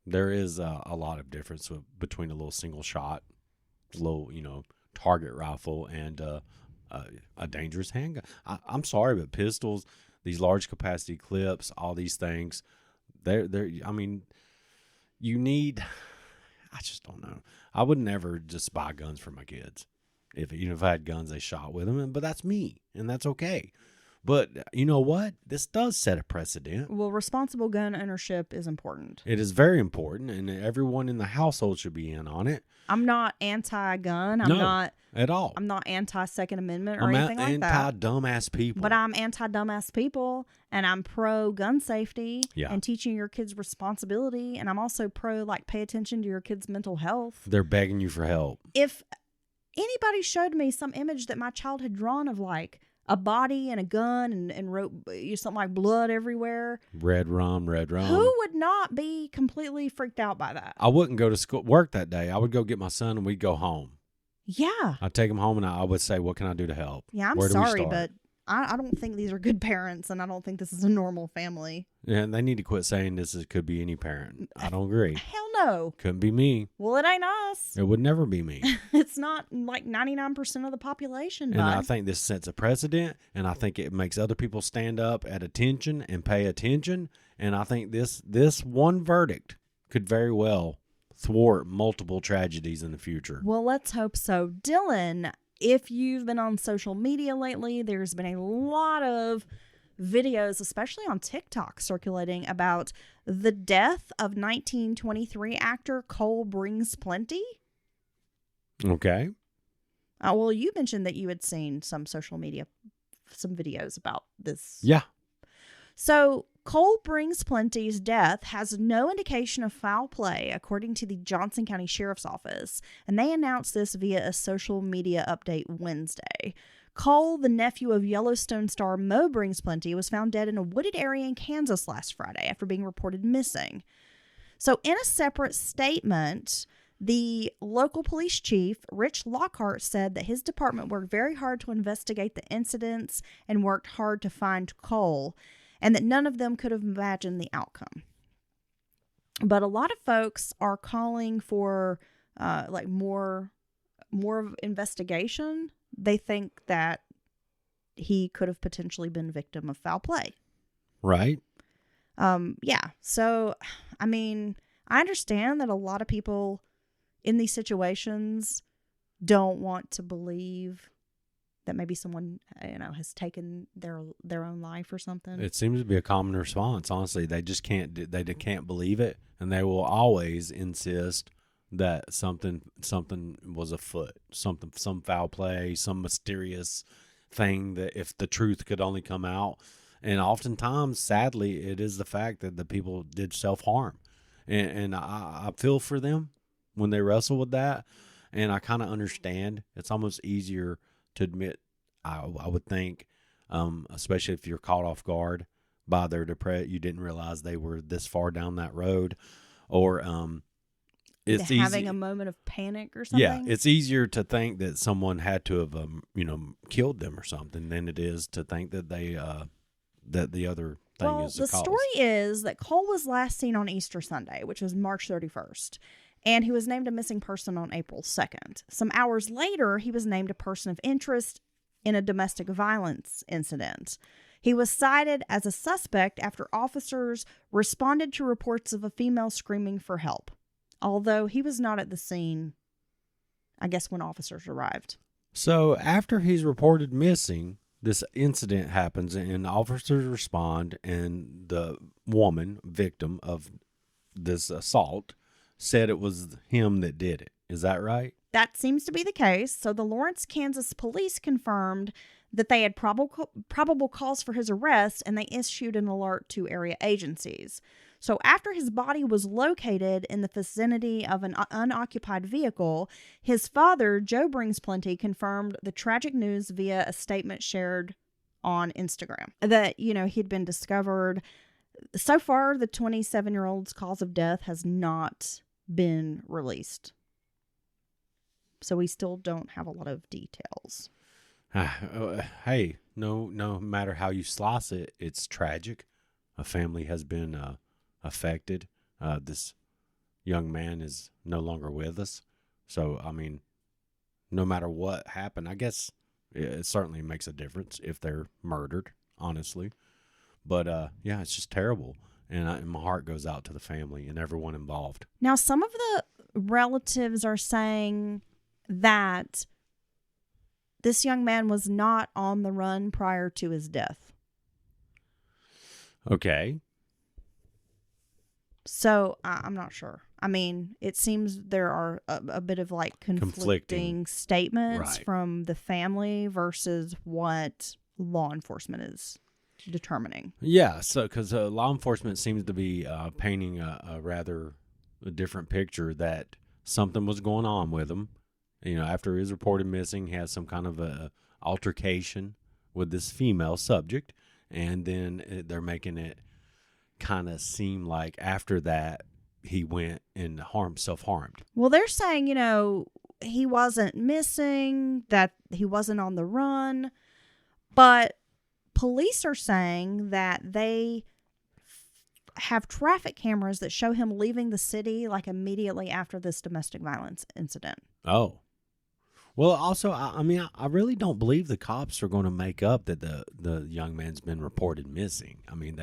There is a lot of difference between a little single shot, little, target rifle and a dangerous handgun. I'm sorry, but pistols, these large capacity clips, all these things, I just don't know. I would never just buy guns for my kids. If I had guns, they shot with them, but that's me, and that's okay. But you know what? This does set a precedent. Well, responsible gun ownership is important. It is very important, and everyone in the household should be in on it. I'm not anti-gun. Not at all. I'm not anti-Second Amendment or anything like that. I'm anti-dumbass people. But I'm anti-dumbass people, and I'm pro-gun safety and teaching your kids responsibility, and I'm also pay attention to your kids' mental health. They're begging you for help. If anybody showed me some image that my child had drawn of a body and a gun and wrote something like blood everywhere. Red rum. Who would not be completely freaked out by that? I wouldn't go to work that day. I would go get my son and we'd go home. Yeah. I'd take him home and I would say, what can I do to help? Yeah, I'm sorry, but I don't think these are good parents, and I don't think this is a normal family. Yeah, and they need to quit saying could be any parent. I don't agree. Hell no. Couldn't be me. Well, it ain't us. It would never be me. It's not 99% of the population, bud. And I think this sets a precedent, and I think it makes other people stand up at attention and pay attention. And I think this one verdict could very well thwart multiple tragedies in the future. Well, let's hope so. Dylan, if you've been on social media lately, there's been a lot of videos, especially on TikTok, circulating about the death of 1923 actor Cole Brings Plenty. Okay. Well, you mentioned that you had seen some videos about this. Yeah. So Cole Brings Plenty's death has no indication of foul play, according to the Johnson County Sheriff's Office, and they announced this via a social media update Wednesday. Cole, the nephew of Yellowstone star Mo Brings Plenty, was found dead in a wooded area in Kansas last Friday after being reported missing. So in a separate statement, the local police chief, Rich Lockhart, said that his department worked very hard to investigate the incidents and worked hard to find Cole, and that none of them could have imagined the outcome. But a lot of folks are calling for more of investigation. They think that he could have potentially been victim of foul play. Right. Yeah. So, I mean, I understand that a lot of people in these situations don't want to believe that maybe someone, has taken their own life or something. It seems to be a common response. Honestly, they just can't believe it, and they will always insist that something was afoot, some foul play, some mysterious thing that if the truth could only come out. And oftentimes, sadly, it is the fact that the people did self-harm, and I feel for them when they wrestle with that, and I kind of understand. It's almost easier to admit, I would think, especially if you're caught off guard, by their depression. You didn't realize they were this far down that road, or it's having easy. a moment of panic or something. Yeah, it's easier to think that someone had to have killed them or something than it is to think that they that the other thing is the cause. Story is that Cole was last seen on Easter Sunday, which was March 31st, and he was named a missing person on April 2nd. Some hours later, he was named a person of interest in a domestic violence incident. He was cited as a suspect after officers responded to reports of a female screaming for help, although he was not at the scene, I guess, when officers arrived. So after he's reported missing, this incident happens and officers respond, and the woman, victim of this assault, said it was him that did it. Is that right? That seems to be the case. So the Lawrence, Kansas police confirmed that they had probable cause for his arrest, and they issued an alert to area agencies. So after his body was located in the vicinity of an unoccupied vehicle, his father, Joe Brings-Plenty, confirmed the tragic news via a statement shared on Instagram that, he'd been discovered. So far, the 27-year-old's cause of death has not been released. So we still don't have a lot of details. Hey, no matter how you slice it, it's tragic. A family has been affected. This young man is no longer with us. So, I mean, no matter what happened, I guess it certainly makes a difference if they're murdered, honestly. But, yeah, it's just terrible. And my heart goes out to the family and everyone involved. Now, some of the relatives are saying that this young man was not on the run prior to his death. Okay. So I'm not sure. I mean, it seems there are a bit of like conflicting statements from the family versus what law enforcement is determining. Yeah, so because law enforcement seems to be painting a rather different picture that something was going on with him. After he was reported missing, he had some kind of a altercation with this female subject, and then they're making it kind of seem like after that he went and self-harmed. Well, they're saying, he wasn't missing, that he wasn't on the run, but police are saying that they have traffic cameras that show him leaving the city like immediately after this domestic violence incident. Oh. Well, also, I mean, I really don't believe the cops are going to make up that the young man's been reported missing. I mean,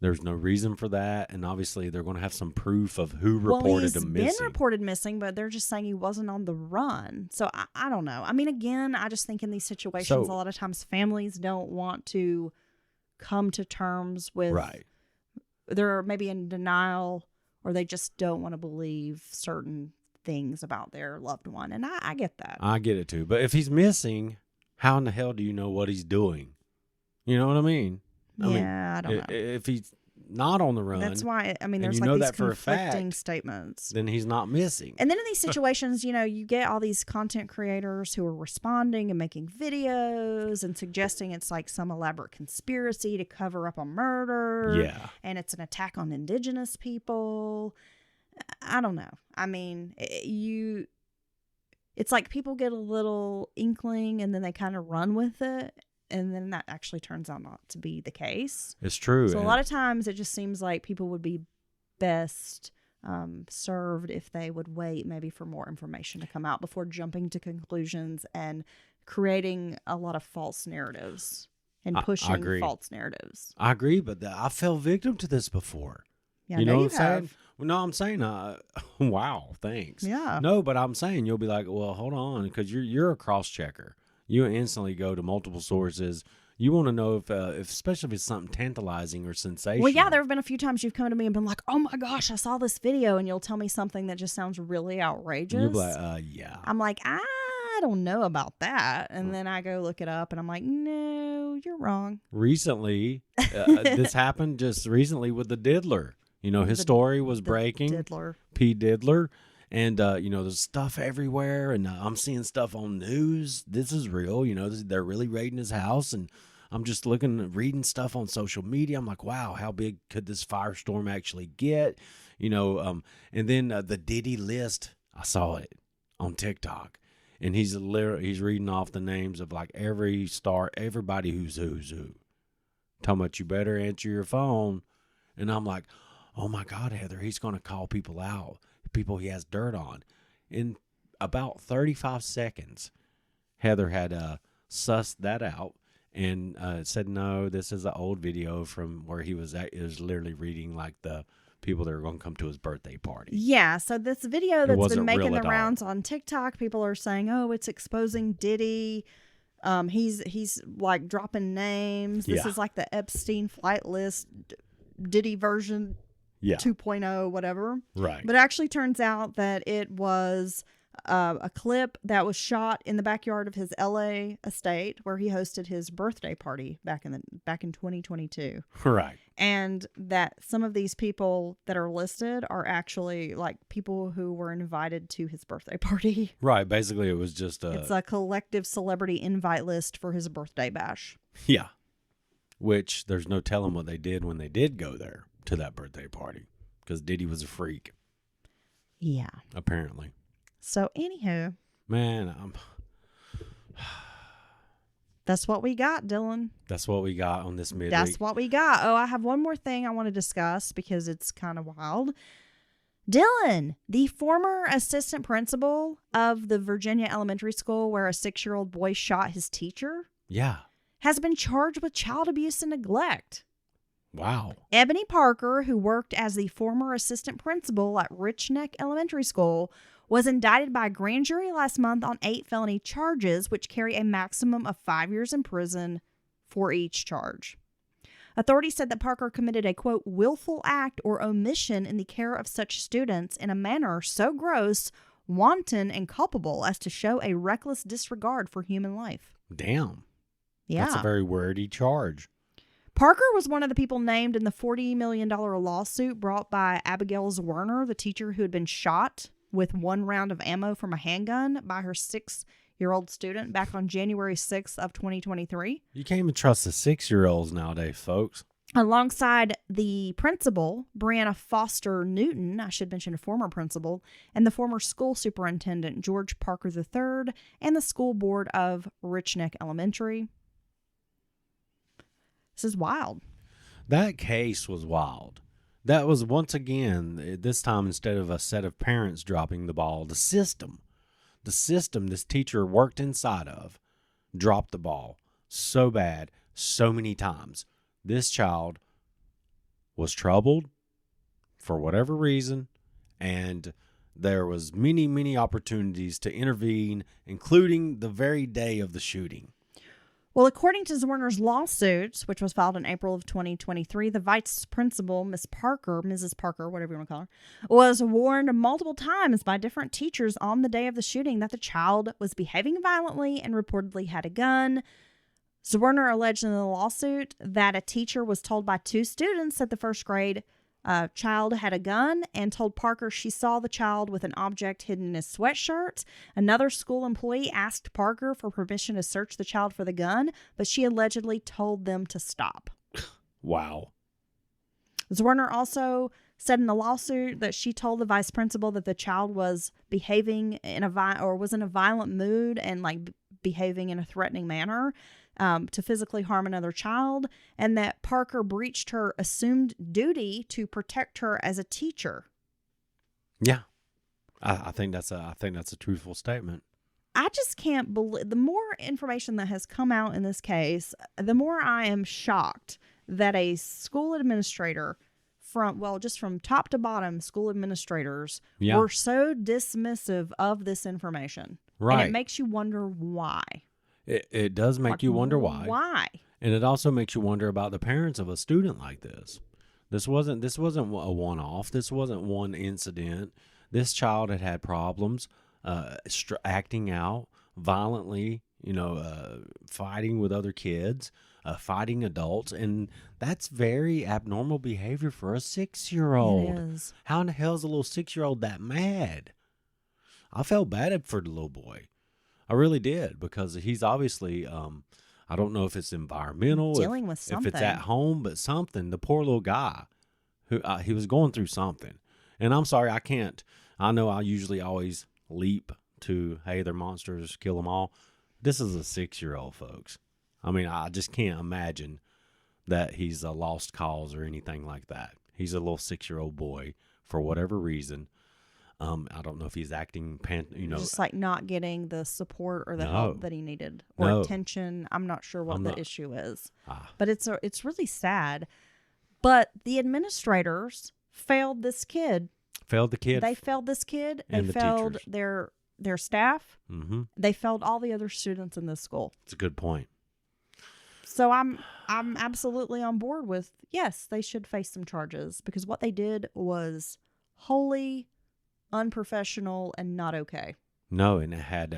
there's no reason for that, and obviously they're going to have some proof of who reported him missing. He's been reported missing, but they're just saying he wasn't on the run. So I don't know. I mean, again, I just think in these situations, a lot of times families don't want to come to terms with. Right. They're maybe in denial, or they just don't want to believe certain things about their loved one, and I get that. I get it too. But if he's missing, how in the hell do you know what he's doing? You know what I mean? I don't know. If he's not on the run, that's why. I mean, there's like these that conflicting statements. Then he's not missing. And then in these situations, you get all these content creators who are responding and making videos and suggesting it's like some elaborate conspiracy to cover up a murder. Yeah, and it's an attack on indigenous people. I don't know. I mean, it's like people get a little inkling and then they kind of run with it. And then that actually turns out not to be the case. It's true. So a lot of times it just seems like people would be best served if they would wait maybe for more information to come out before jumping to conclusions and creating a lot of false narratives and pushing false narratives. I agree, but I fell victim to this before. Yeah, you know what I'm saying? Well, no, I'm saying, wow, thanks. Yeah. No, but I'm saying you'll be like, well, hold on, because you're a cross-checker. You instantly go to multiple sources. You want to know if especially if it's something tantalizing or sensational. Well, yeah, there have been a few times you've come to me and been like, oh my gosh, I saw this video, and you'll tell me something that just sounds really outrageous. You'll be like, yeah. I'm like, I don't know about that. And then I go look it up, and I'm like, no, you're wrong. Recently, this happened just recently with the Diddler. His story was breaking. Diddler. P. Diddler. And, there's stuff everywhere, and I'm seeing stuff on news. This is real. They're really raiding his house, and I'm just reading stuff on social media. I'm like, wow, how big could this firestorm actually get? And then the Diddy list, I saw it on TikTok, and he's reading off the names of like every star, everybody who's who. Talking about, you better answer your phone. And I'm like, oh my God, Heather, he's going to call people out, people he has dirt on. In about 35 seconds, Heather had sussed that out and said, no, this is an old video from where he was literally reading like the people that are going to come to his birthday party. Yeah, so this video that's been making the all. rounds on TikTok, people are saying, oh, it's exposing Diddy. He's like dropping names. This is like the Epstein flight list Diddy version 2.0, whatever. Right. But it actually turns out that it was a clip that was shot in the backyard of his LA estate where he hosted his birthday party back in 2022. Right. And that some of these people that are listed are actually like people who were invited to his birthday party. Right. Basically, it was just it's a collective celebrity invite list for his birthday bash. Yeah. Which there's no telling what they did when they did go there to that birthday party, because Diddy was a freak. Yeah. Apparently. So, anywho. Man, that's what we got, Dylan. That's what we got on this midweek. That's what we got. Oh, I have one more thing I want to discuss because it's kind of wild. Dylan, the former assistant principal of the Virginia elementary school where a 6-year-old boy shot his teacher, has been charged with child abuse and neglect. Wow. Ebony Parker, who worked as the former assistant principal at Rich Neck Elementary School, was indicted by a grand jury last month on 8 felony charges, which carry a maximum of 5 years in prison for each charge. Authorities said that Parker committed a, quote, willful act or omission in the care of such students in a manner so gross, wanton, and culpable as to show a reckless disregard for human life. Damn. Yeah. That's a very wordy charge. Parker was one of the people named in the $40 million lawsuit brought by Abigail Zwerner, the teacher who had been shot with 1 round of ammo from a handgun by her 6-year-old student back on January 6th of 2023. You can't even trust the 6-year-olds nowadays, folks. Alongside the principal, Brianna Foster Newton, I should mention a former principal, and the former school superintendent, George Parker III, and the school board of Rich Neck Elementary. This is wild. That case was wild. That was, once again, this time instead of a set of parents dropping the ball, the system this teacher worked inside of dropped the ball so bad, so many times. This child was troubled for whatever reason, and there was many opportunities to intervene, including the very day of the shooting. Well, according to Zwerner's lawsuit, which was filed in April of 2023, the vice principal, Mrs. Parker, whatever you want to call her, was warned multiple times by different teachers on the day of the shooting that the child was behaving violently and reportedly had a gun. Zwerner alleged in the lawsuit that a teacher was told by 2 students at the first grade child had a gun and told Parker she saw the child with an object hidden in his sweatshirt. Another school employee asked Parker for permission to search the child for the gun, but she allegedly told them to stop. Wow. Zwerner also said in the lawsuit that she told the vice principal that the child was behaving in was in a violent mood and like behaving in a threatening manner to physically harm another child, and that Parker breached her assumed duty to protect her as a teacher. Yeah, I think that's a truthful statement. I just can't believe, the more information that has come out in this case, the more I am shocked that a school administrator from top to bottom, school administrators were so dismissive of this information. Right. And it makes you wonder why. It does make you wonder why. Why? And it also makes you wonder about the parents of a student like this. This wasn't a one-off. This wasn't one incident. This child had problems, acting out violently, fighting with other kids, fighting adults, and that's very abnormal behavior for a 6-year-old. It is. How in the hell is a little 6-year-old that mad? I felt bad for the little boy. I really did, because he's obviously, I don't know if it's environmental, Dealing with something. if it's at home, but something. The poor little guy, who he was going through something. And I'm sorry, I can't. I know I usually always leap to, hey, they're monsters, kill them all. This is a 6-year-old, folks. I mean, I just can't imagine that he's a lost cause or anything like that. He's a little 6-year-old boy for whatever reason. I don't know if he's acting, just like not getting the support or the No. help that he needed or No. attention. I'm not sure what I'm the not- issue is, Ah. but it's really sad. But the administrators failed this kid. Failed the kid. They failed this kid. They And the failed teachers. their staff. Mm-hmm. They failed all the other students in this school. It's a good point. So I'm absolutely on board with, yes, they should face some charges, because what they did was wholly unprofessional and not okay. No, and it had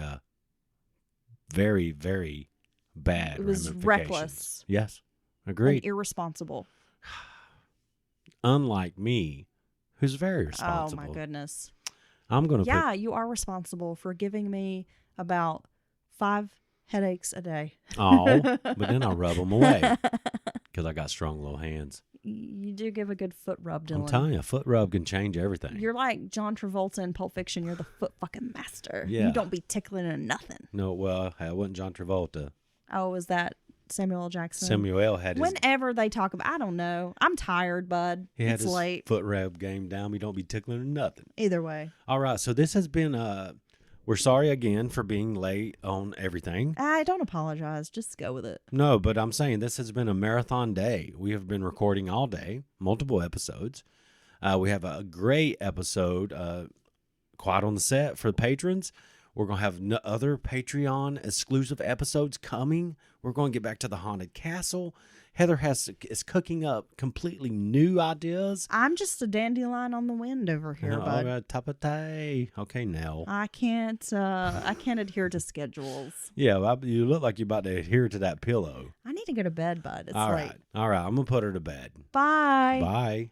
very, very bad It was ramifications. reckless. Yes, agreed. And irresponsible. Unlike me, who's very responsible. Oh my goodness. I'm going to Yeah, you are responsible for giving me about 5 headaches a day. but then I rub them away because I got strong little hands. You do give a good foot rub, Dylan. I'm telling you, a foot rub can change everything. You're like John Travolta in Pulp Fiction. You're the foot fucking master. Yeah. You don't be tickling in nothing. No, well, it wasn't John Travolta. Oh, is that Samuel L. Jackson? Samuel had his, Whenever they talk about, I don't know. I'm tired, bud. he had It's his late. foot rub game down. We don't be tickling or nothing. Either way. All right, so this has been, we're sorry again for being late on everything. I don't apologize. Just go with it. No, but I'm saying this has been a marathon day. We have been recording all day, multiple episodes. We have a great episode, Quiet on the Set for the patrons. We're going to have other Patreon exclusive episodes coming. We're going to get back to the Haunted Castle. Heather is cooking up completely new ideas. I'm just a dandelion on the wind over here, bud. Tapatay. Okay, Nell. I can't adhere to schedules. Yeah, well, you look like you're about to adhere to that pillow. I need to go to bed, bud. It's All late. right. All right. I'm going to put her to bed. Bye. Bye.